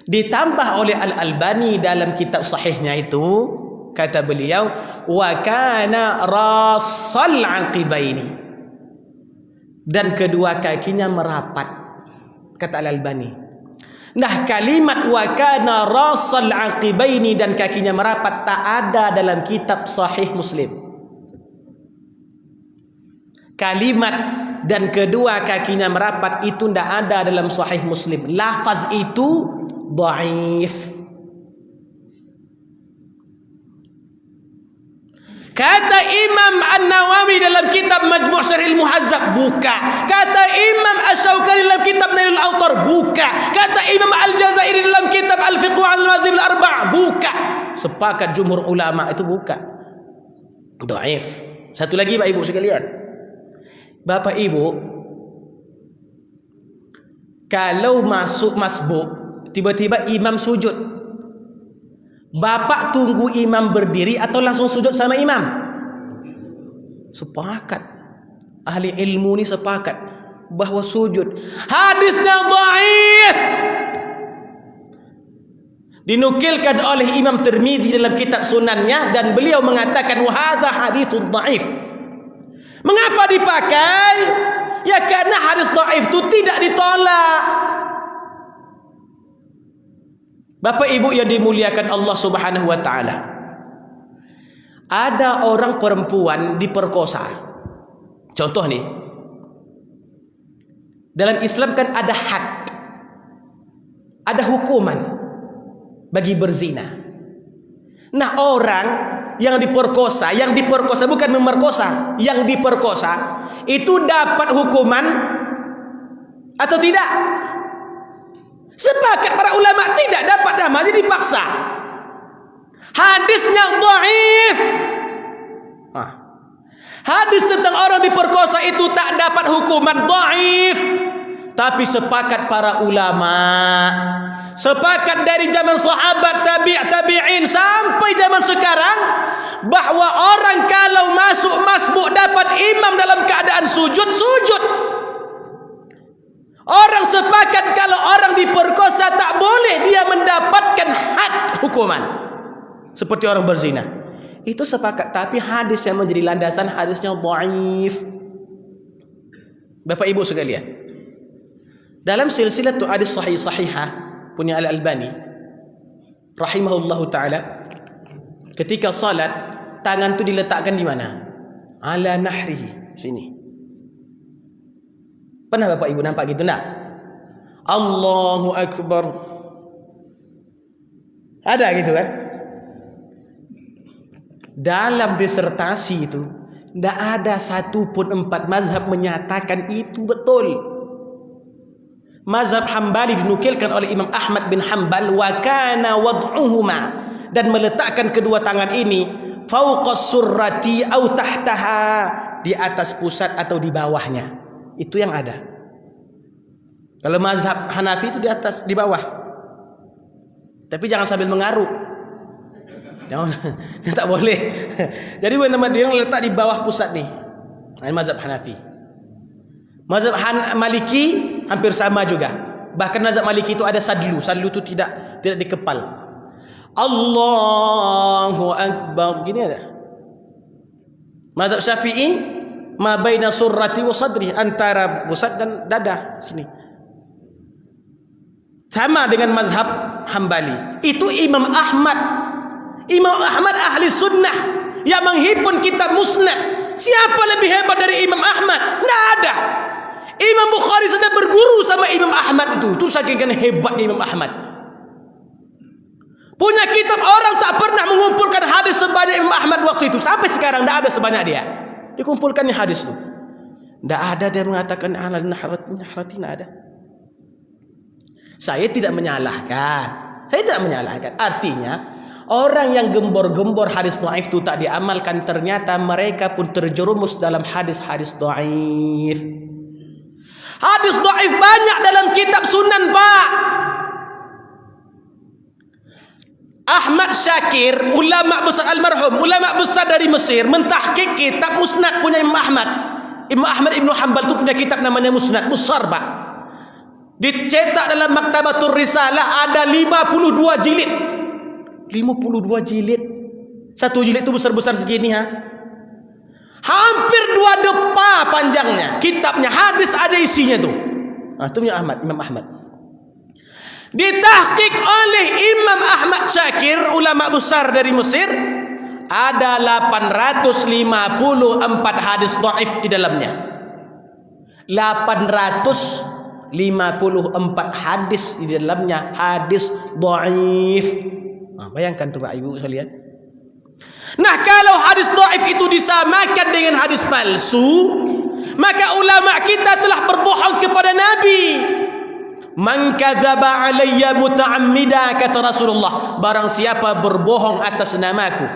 Ditambah oleh Al-Albani dalam kitab sahihnya itu, kata beliau, wa kana rassal aqibaini, dan kedua kakinya merapat, kata Al-Albani. Nah, kalimat wa kana rassal aqibaini dan kakinya merapat tak ada dalam kitab Sahih Muslim. Kalimat dan kedua kakinya merapat itu tidak ada dalam Sahih Muslim. Lafaz itu dhaif. Kata Imam An-Nawawi dalam kitab Majmu' Syarhil Muhazzab, buka. Kata Imam Asy-Syaukani dalam kitab Nailul Awtar, buka. Kata Imam Al-Jazairi dalam kitab Al-Fiqh Al-Madhhab Al-Arba', buka. Sepakat jumhur ulama itu buka. Dhaif. Satu lagi Bapak Ibu sekalian. Bapak Ibu, kalau masuk masbuk, tiba-tiba imam sujud, Bapak tunggu imam berdiri atau langsung sujud sama imam? Sepakat. Ahli ilmu ni sepakat bahwa sujud. Hadisnya dhaif. Dinukilkan oleh Imam Tirmidzi dalam kitab sunannya, dan beliau mengatakan wa hadza haditsun dhaif. Mengapa dipakai? Ya karena hadis dhaif itu tidak ditolak. Bapak Ibu yang dimuliakan Allah Subhanahu wa taala. Ada orang perempuan diperkosa. Contoh nih. Dalam Islam kan ada had. Ada hukuman bagi berzina. Nah, orang yang diperkosa bukan memerkosa, yang diperkosa itu dapat hukuman atau tidak? Sepakat para ulama tidak dapat, namanya dipaksa. Hadisnya dhaif. Hadis tentang orang diperkosa itu tak dapat hukuman, dhaif. Tapi sepakat para ulama, sepakat dari zaman sahabat, tabi'in sampai zaman sekarang, bahwa orang kalau masuk masbuk dapat imam dalam keadaan sujud. Orang sepakat kalau orang diperkosa tak boleh dia mendapatkan had hukuman seperti orang berzina. Itu sepakat, tapi hadis yang menjadi landasan hadisnya dhaif. Bapak Ibu sekalian, dalam silsilah hadis sahihah punya Al-Albani rahimahullahu taala, ketika salat tangan itu diletakkan di mana? Ala nahrihi, sini. Pernah Bapak Ibu nampak gitu enggak? Allahu akbar. Ada gitu kan? Dalam disertasi itu tidak ada satupun 4 mazhab menyatakan itu betul. Mazhab Hambali dinukilkan oleh Imam Ahmad bin Hanbal, wa kana wad'uhuma, dan meletakkan kedua tangan ini fauqas surrati au tahtaha, di atas pusat atau di bawahnya. Itu yang ada. Kalau mazhab Hanafi itu di atas, di bawah. Tapi jangan sambil mengaruk. Jangan, tak boleh. Jadi nama dia yang letak di bawah pusat nih. Ini mazhab Hanafi. Mazhab Maliki hampir sama juga. Bahkan mazhab Maliki itu ada sadlu. Sadlu itu tidak dikepal. Allahu akbar, gini ada. Mazhab Syafi'i ma baina surrati wa sadri, antara pusat dan dada sini. Sama dengan mazhab Hambali. Itu Imam Ahmad. Imam Ahmad ahli sunnah yang menghimpun kitab musnad. Siapa lebih hebat dari Imam Ahmad? Tidak ada. Imam Bukhari saja berguru sama Imam Ahmad itu. Itu saking hebatnya Imam Ahmad. Punya kitab, orang tak pernah mengumpulkan hadis sebanyak Imam Ahmad waktu itu. Sampai sekarang tidak ada sebanyak dia. Dikumpulkannya hadis itu. Tidak ada dia mengatakan ala nahrati, tidak ada. Saya tidak menyalahkan. Artinya orang yang gembor-gembor hadis dhaif itu tak diamalkan, ternyata mereka pun terjerumus dalam hadis-hadis dhaif. Hadis dhaif banyak dalam kitab sunan, Pak. Ahmad Syakir, ulama besar almarhum, ulama besar dari Mesir, mentahqiq kitab musnad punya Imam Ahmad. Imam Ahmad Ibnu Hanbal itu punya kitab namanya Musnad, besar, Pak. Dicetak dalam Maktabatul Risalah, ada 52 jilid. 52 jilid. Satu jilid itu besar-besar segini, ha. Hampir 2 depa panjangnya kitabnya, hadis aja isinya tuh. Nah, itu punya Imam Ahmad. Ditahqiq oleh Imam Ahmad Syakir, ulama besar dari Mesir, ada 854 hadis dhaif di dalamnya. 854 hadis di dalamnya, hadis dhaif. Nah, bayangkan tuh Pak Ibu sekalian. Nah, kalau hadis dhaif itu disamakan dengan hadis palsu, maka ulama kita telah berbohong kepada Nabi. Man kadzaba alayya muta'ammida, kata Rasulullah, barang siapa berbohong atas namaku,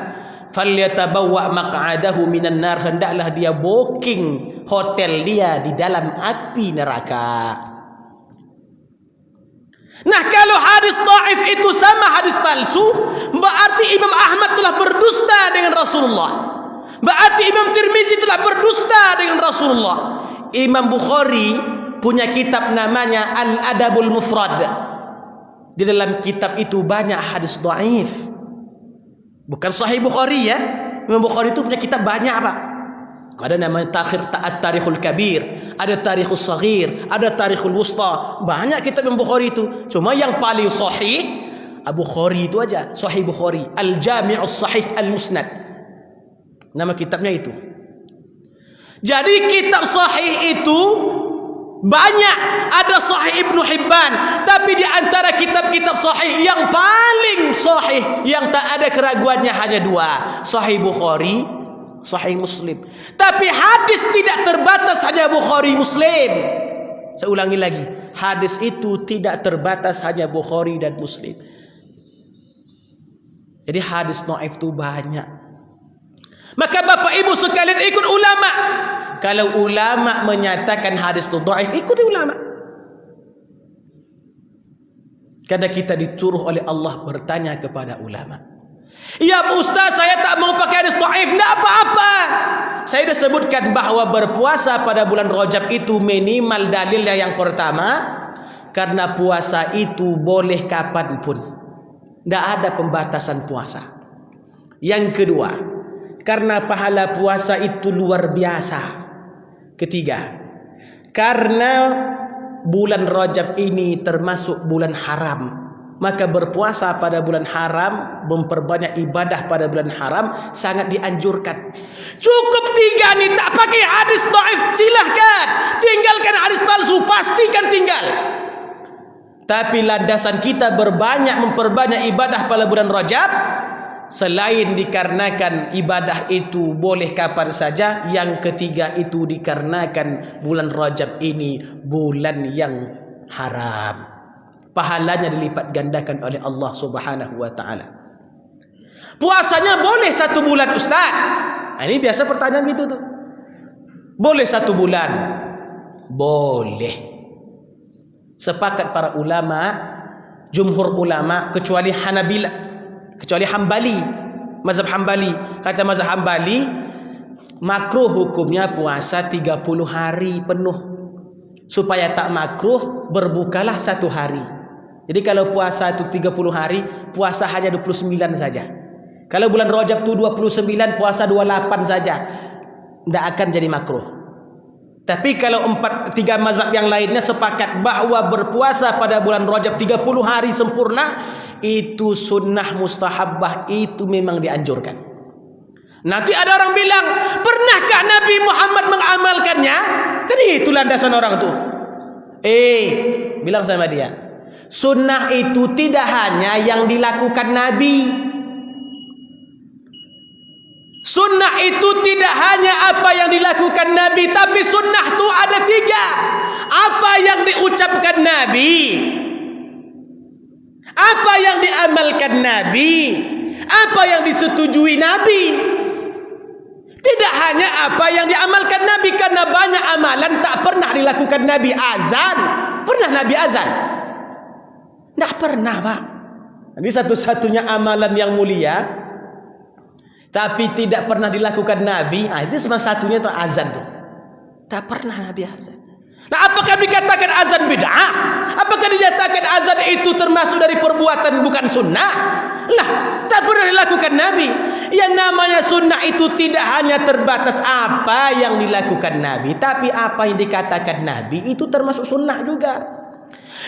falyatabawwa maq'adahu minan nar, hendaklah dia booking hotel dia di dalam api neraka. Nah, kalau hadis dhaif itu sama hadis palsu, berarti Imam Ahmad telah berdusta dengan Rasulullah. Berarti Imam Tirmizi telah berdusta dengan Rasulullah. Imam Bukhari punya kitab namanya Al-Adabul Mufrad. Di dalam kitab itu banyak hadis dhaif. Bukan Sahih Bukhari ya. Imam Bukhari itu punya kitab banyak Pak. Ada namanya Tarikhul Kabir, ada Tarikhus Saghir, ada Tarikhul Wusta. Banyak kitab Imam Bukhari itu. Cuma yang paling sahih Abu Bukhari itu aja. Sahih Bukhari, Al-Jami'us Sahih Al-Musnad. Nama kitabnya itu. Jadi kitab sahih itu banyak, ada Sahih Ibnu Hibban, tapi di antara kitab-kitab sahih yang paling sahih, yang tak ada keraguannya hanya dua, Sahih Bukhari, Sahih Muslim. Tapi hadis tidak terbatas hanya Bukhari Muslim. Saya ulangi lagi, hadis itu tidak terbatas hanya Bukhari dan Muslim. Jadi hadis dhaif itu banyak. Maka Bapak Ibu sekalian ikut ulama. Kalau ulama menyatakan hadis itu dhaif, ikuti ulama. Karena kita disuruh oleh Allah bertanya kepada ulama. Ya Ustaz, saya tak mau pakai hadis dhaif. Tidak apa-apa. Saya sudah sebutkan bahawa berpuasa pada bulan Rajab itu minimal dalilnya yang pertama, karena puasa itu boleh kapanpun. Tidak ada pembatasan puasa. Yang kedua, karena pahala puasa itu luar biasa. Ketiga, karena bulan Rajab ini termasuk bulan haram, maka berpuasa pada bulan haram, memperbanyak ibadah pada bulan haram sangat dianjurkan. Cukup tiga nih, tak pakai hadis dhaif, silahkan. Tinggalkan hadis palsu, pastikan tinggal. Tapi landasan kita memperbanyak ibadah pada bulan Rajab, selain dikarenakan ibadah itu boleh kapan saja, yang ketiga itu dikarenakan bulan Rajab ini bulan yang haram. Pahalanya dilipat gandakan oleh Allah Subhanahu wa taala. Puasanya boleh 1 bulan Ustaz. Ini biasa pertanyaan gitu tuh. Boleh 1 bulan? Boleh. Sepakat para ulama, jumhur ulama kecuali Hambali, mazhab Hambali. Kata mazhab Hambali, makruh hukumnya puasa 30 hari penuh. Supaya tak makruh, berbukalah 1 hari. Jadi kalau puasa itu 30 hari, puasa hanya 29 saja. Kalau bulan Rajab itu 29, puasa 28 saja. Tidak akan jadi makruh. Tapi kalau 3 mazhab yang lainnya sepakat bahawa berpuasa pada bulan Rajab 30 hari sempurna itu sunnah mustahabbah, itu memang dianjurkan. Nanti ada orang bilang, pernahkah Nabi Muhammad mengamalkannya? Kan itu landasan orang tuh. Bilang sama dia, sunnah itu tidak hanya yang dilakukan Nabi. Sunnah itu tidak hanya apa yang dilakukan Nabi, tapi sunnah itu ada 3. Apa yang diucapkan Nabi, apa yang diamalkan Nabi, apa yang disetujui Nabi. Tidak hanya apa yang diamalkan Nabi, karena banyak amalan tak pernah dilakukan Nabi. Azan, pernah Nabi azan? Tidak pernah Pak. Ini satu-satunya amalan yang mulia tapi tidak pernah dilakukan Nabi. Itu salah satunya tuh azan tuh. Tak pernah Nabi azan. Nah, apakah dikatakan azan bid'ah? Apakah dinyatakan azan itu termasuk dari perbuatan bukan sunnah? Lah, tak pernah dilakukan Nabi. Yang namanya sunnah itu tidak hanya terbatas apa yang dilakukan Nabi, tapi apa yang dikatakan Nabi itu termasuk sunnah juga.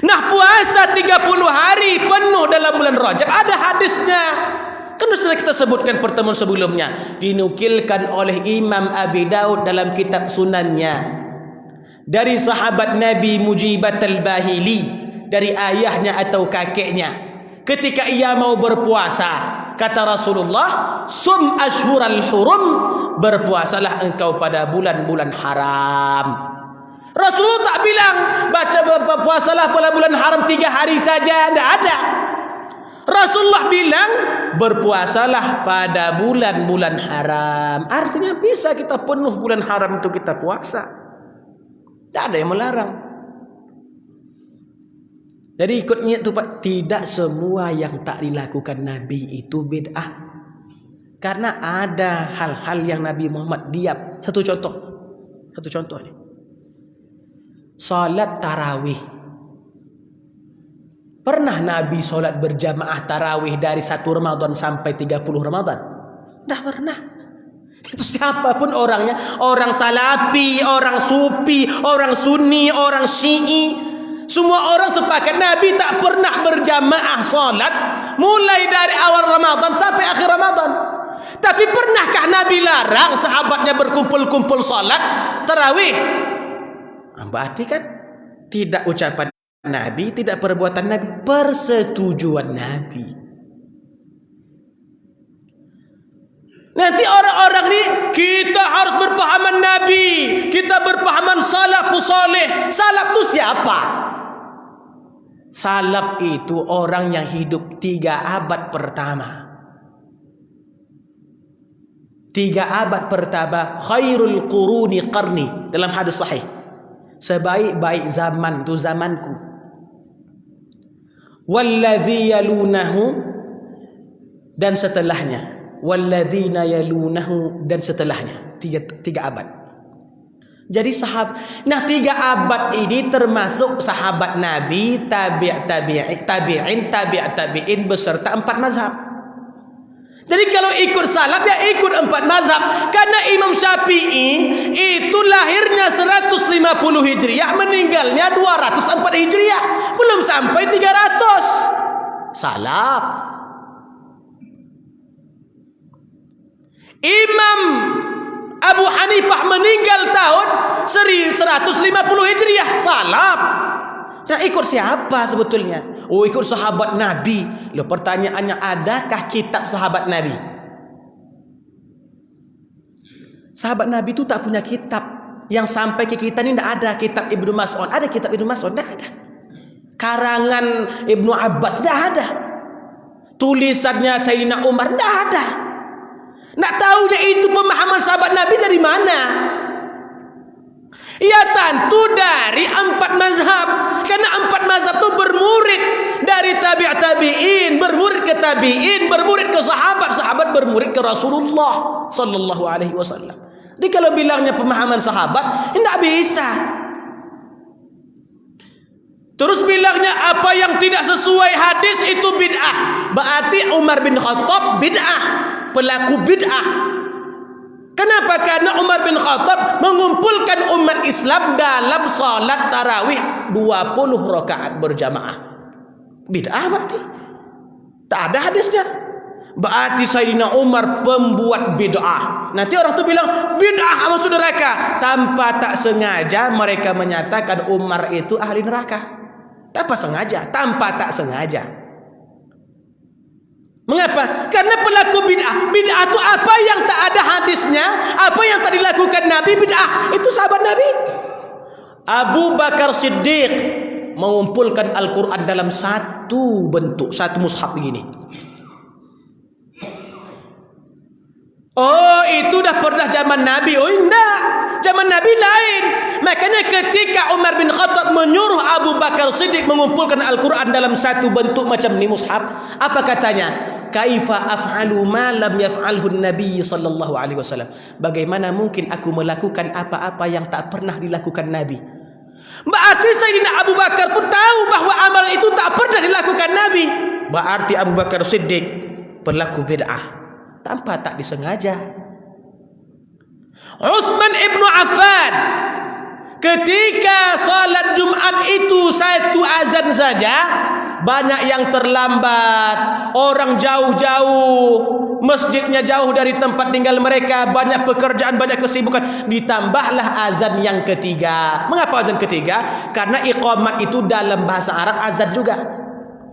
Nah, puasa 30 hari penuh dalam bulan Rajab ada hadisnya. Kan sudah kita sebutkan pertemuan sebelumnya, dinukilkan oleh Imam Abi Daud dalam kitab sunannya dari sahabat Nabi Mujibat al-Bahili, dari ayahnya atau kakeknya, ketika ia mau berpuasa, kata Rasulullah, sum ashhural hurum, berpuasalah engkau pada bulan-bulan haram. Rasulullah tak bilang puasalah pada bulan haram 3 hari saja, tidak ada. Rasulullah bilang berpuasalah pada bulan-bulan haram. Artinya bisa kita penuh bulan haram itu kita puasa. Tidak ada yang melarang. Jadi ikutnya itu Pak, tidak semua yang tak dilakukan Nabi itu bid'ah. Karena ada hal-hal yang Nabi Muhammad diam. Satu contoh ini. Salat tarawih. Pernah Nabi sholat berjamaah tarawih dari 1 Ramadan sampai 30 Ramadan? Tidak pernah. Itu siapapun orangnya, orang Salafi, orang Sufi, orang Sunni, orang Syi'i, semua orang sepakat Nabi tak pernah berjamaah sholat mulai dari awal Ramadan sampai akhir Ramadan. Tapi pernahkah Nabi larang sahabatnya berkumpul-kumpul sholat tarawih? Berarti kan tidak ucapan Nabi, tidak perbuatan Nabi, persetujuan Nabi. Nanti orang-orang ni kita harus berpahaman Nabi, kita berpahaman salafus saleh. Salaf itu siapa? Salaf itu orang yang hidup 3 abad pertama. 3 abad pertama, khairul quruni qarni, dalam hadis sahih. Sebaik-baik zaman itu zamanku. Walladzi yalunahu, dan setelahnya. Walladzina yalunahu, dan setelahnya. 3 abad. Jadi nah 3 abad ini termasuk sahabat Nabi, tabi'in beserta 4 mazhab. Jadi kalau ikut salaf ya ikut 4 mazhab. Karena Imam Syafi'i itu lahirnya 150 Hijriah, meninggalnya 204 Hijriah, belum sampai 300. Salaf. Imam Abu Hanifah meninggal tahun 150 Hijriah, salaf. Nah, ikut siapa sebetulnya? Oh, ikut sahabat Nabi. Loh, pertanyaannya, adakah kitab sahabat Nabi? Sahabat Nabi itu tak punya kitab. Yang sampai ke kita ini tidak ada kitab Ibnu Mas'ud. Ada kitab Ibnu Mas'ud? Tidak ada. Karangan Ibnu Abbas? Tidak ada. Tulisannya Sayyidina Umar? Tidak ada. Nak tahu dia itu pemahaman sahabat Nabi dari mana? Ya tentu dari 4 mazhab. Karena 4 mazhab itu bermurid dari tabi'in, bermurid ke tabi'in, bermurid ke sahabat, sahabat bermurid ke Rasulullah sallallahu alaihi wasallam. Jadi kalau bilangnya pemahaman sahabat, tidak bisa. Terus bilangnya apa yang tidak sesuai hadis itu bid'ah. Berarti Umar bin Khattab bid'ah, pelaku bid'ah. Kenapa? Karena Umar bin Khattab mengumpulkan umat Islam dalam salat tarawih 20 rakaat berjamaah. Bid'ah berarti. Tak ada hadisnya. Berarti Sayyidina Umar pembuat bid'ah. Nanti orang tu bilang bid'ah masuk neraka. Tanpa tak sengaja mereka menyatakan Umar itu ahli neraka. Tanpa sengaja, tanpa tak sengaja. Mengapa? Karena pelaku bid'ah. Bid'ah itu apa yang tak ada hadisnya, apa yang tak dilakukan Nabi, bid'ah. Itu sahabat Nabi. Abu Bakar Siddiq mengumpulkan Al-Quran dalam satu bentuk, satu mushaf begini. Oh, itu dah pernah zaman Nabi. Oh, enggak. Zaman Nabi lain. Makanya ketika Umar bin Khattab menyuruh Abu Bakar Siddiq mengumpulkan Al-Quran dalam satu bentuk macam ni mushaf, apa katanya? Kaifa af'alu ma lam yaf'alhu Nabi sallallahu alaihi wasallam. Bagaimana mungkin aku melakukan apa-apa yang tak pernah dilakukan Nabi? Berarti Sayyidina Abu Bakar pun tahu bahawa amalan itu tak pernah dilakukan Nabi. Berarti Abu Bakar Siddiq pelaku bid'ah tanpa tak disengaja. Utsman ibnu Affan ketika salat Jumat itu satu azan saja, banyak yang terlambat, orang jauh-jauh, masjidnya jauh dari tempat tinggal mereka, banyak pekerjaan, banyak kesibukan, ditambahlah azan yang ketiga. Mengapa azan ketiga? Karena iqamat itu dalam bahasa Arab azan juga.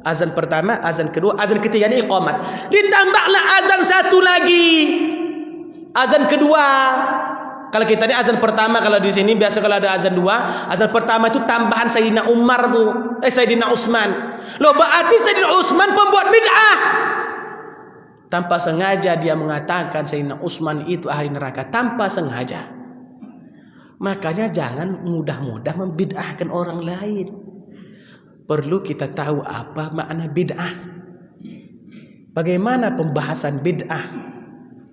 Azan pertama, azan kedua, azan ketiga ini iqamat. Ditambahlah azan satu lagi, azan kedua. Kalau kita ini azan pertama, kalau di sini biasa kalau ada azan dua, azan pertama itu tambahan Sayyidina Umar tuh, Sayyidina Utsman. Loh, berarti Sayyidina Utsman pembuat bid'ah. Tanpa sengaja dia mengatakan Sayyidina Utsman itu ahli neraka, tanpa sengaja. Makanya jangan mudah-mudah membid'ahkan orang lain. Perlu kita tahu apa makna bid'ah. Bagaimana pembahasan bid'ah?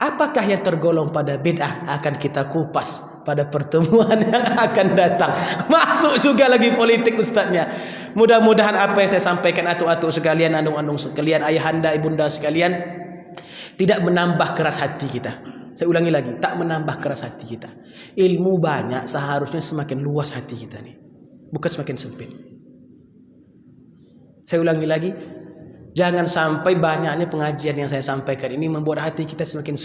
Apakah yang tergolong pada bid'ah akan kita kupas pada pertemuan yang akan datang. Masuk juga lagi politik ustaznya. Mudah-mudahan apa yang saya sampaikan atuk-atuk sekalian, andung-andung sekalian, ayahanda, ibunda sekalian, tidak menambah keras hati kita. Saya ulangi lagi, tak menambah keras hati kita. Ilmu banyak, seharusnya semakin luas hati kita nih, bukan semakin sempit. Saya ulangi lagi, jangan sampai banyaknya pengajian yang saya sampaikan ini membuat hati kita semakin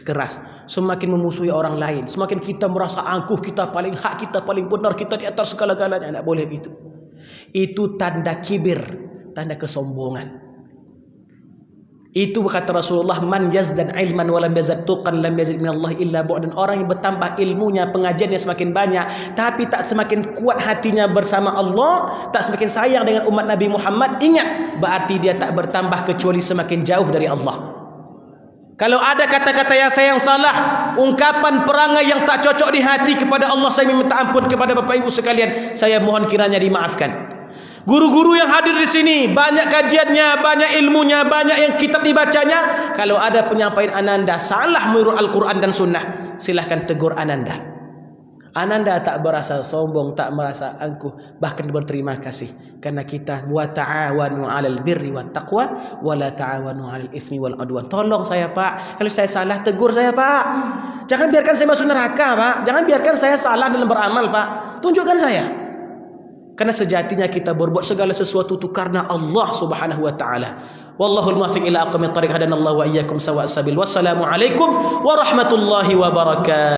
keras, semakin memusuhi orang lain, semakin kita merasa angkuh, kita paling hak, kita paling benar, kita di atas segala-galanya. Tidak boleh begitu. Itu tanda kibir, tanda kesombongan. Itu kata Rasulullah, man yazdan ilman wa lam yazad tuqan lam yazid minallahi illa bu'dan. Orang yang bertambah ilmunya, pengajiannya semakin banyak, tapi tak semakin kuat hatinya bersama Allah, tak semakin sayang dengan umat Nabi Muhammad, ingat, berarti dia tak bertambah kecuali semakin jauh dari Allah. Kalau ada kata-kata yang saya yang salah, ungkapan perangai yang tak cocok di hati kepada Allah, saya minta ampun kepada Bapak Ibu sekalian, saya mohon kiranya dimaafkan. Guru-guru yang hadir di sini, banyak kajiannya, banyak ilmunya, banyak yang kitab dibacanya. Kalau ada penyampaian Ananda salah menurut Al-Quran dan Sunnah, silahkan tegur Ananda. Ananda tak merasa sombong, tak merasa angkuh, bahkan berterima kasih. Karena kita wa ta'awanu 'alal birri wat taqwa wa la ta'awanu 'alal itsmi wal 'udwan. Tolong saya Pak, kalau saya salah tegur saya Pak. Jangan biarkan saya masuk neraka Pak. Jangan biarkan saya salah dalam beramal Pak. Tunjukkan saya. Karena sejatinya kita berbuat segala sesuatu itu karena Allah Subhanahu wa taala. Wallahul muwaffiq ila aqwamit thariq, hadanallahu wa iyyakum sawa'as sabil. Wassalamu alaikum warahmatullahi wabarakatuh.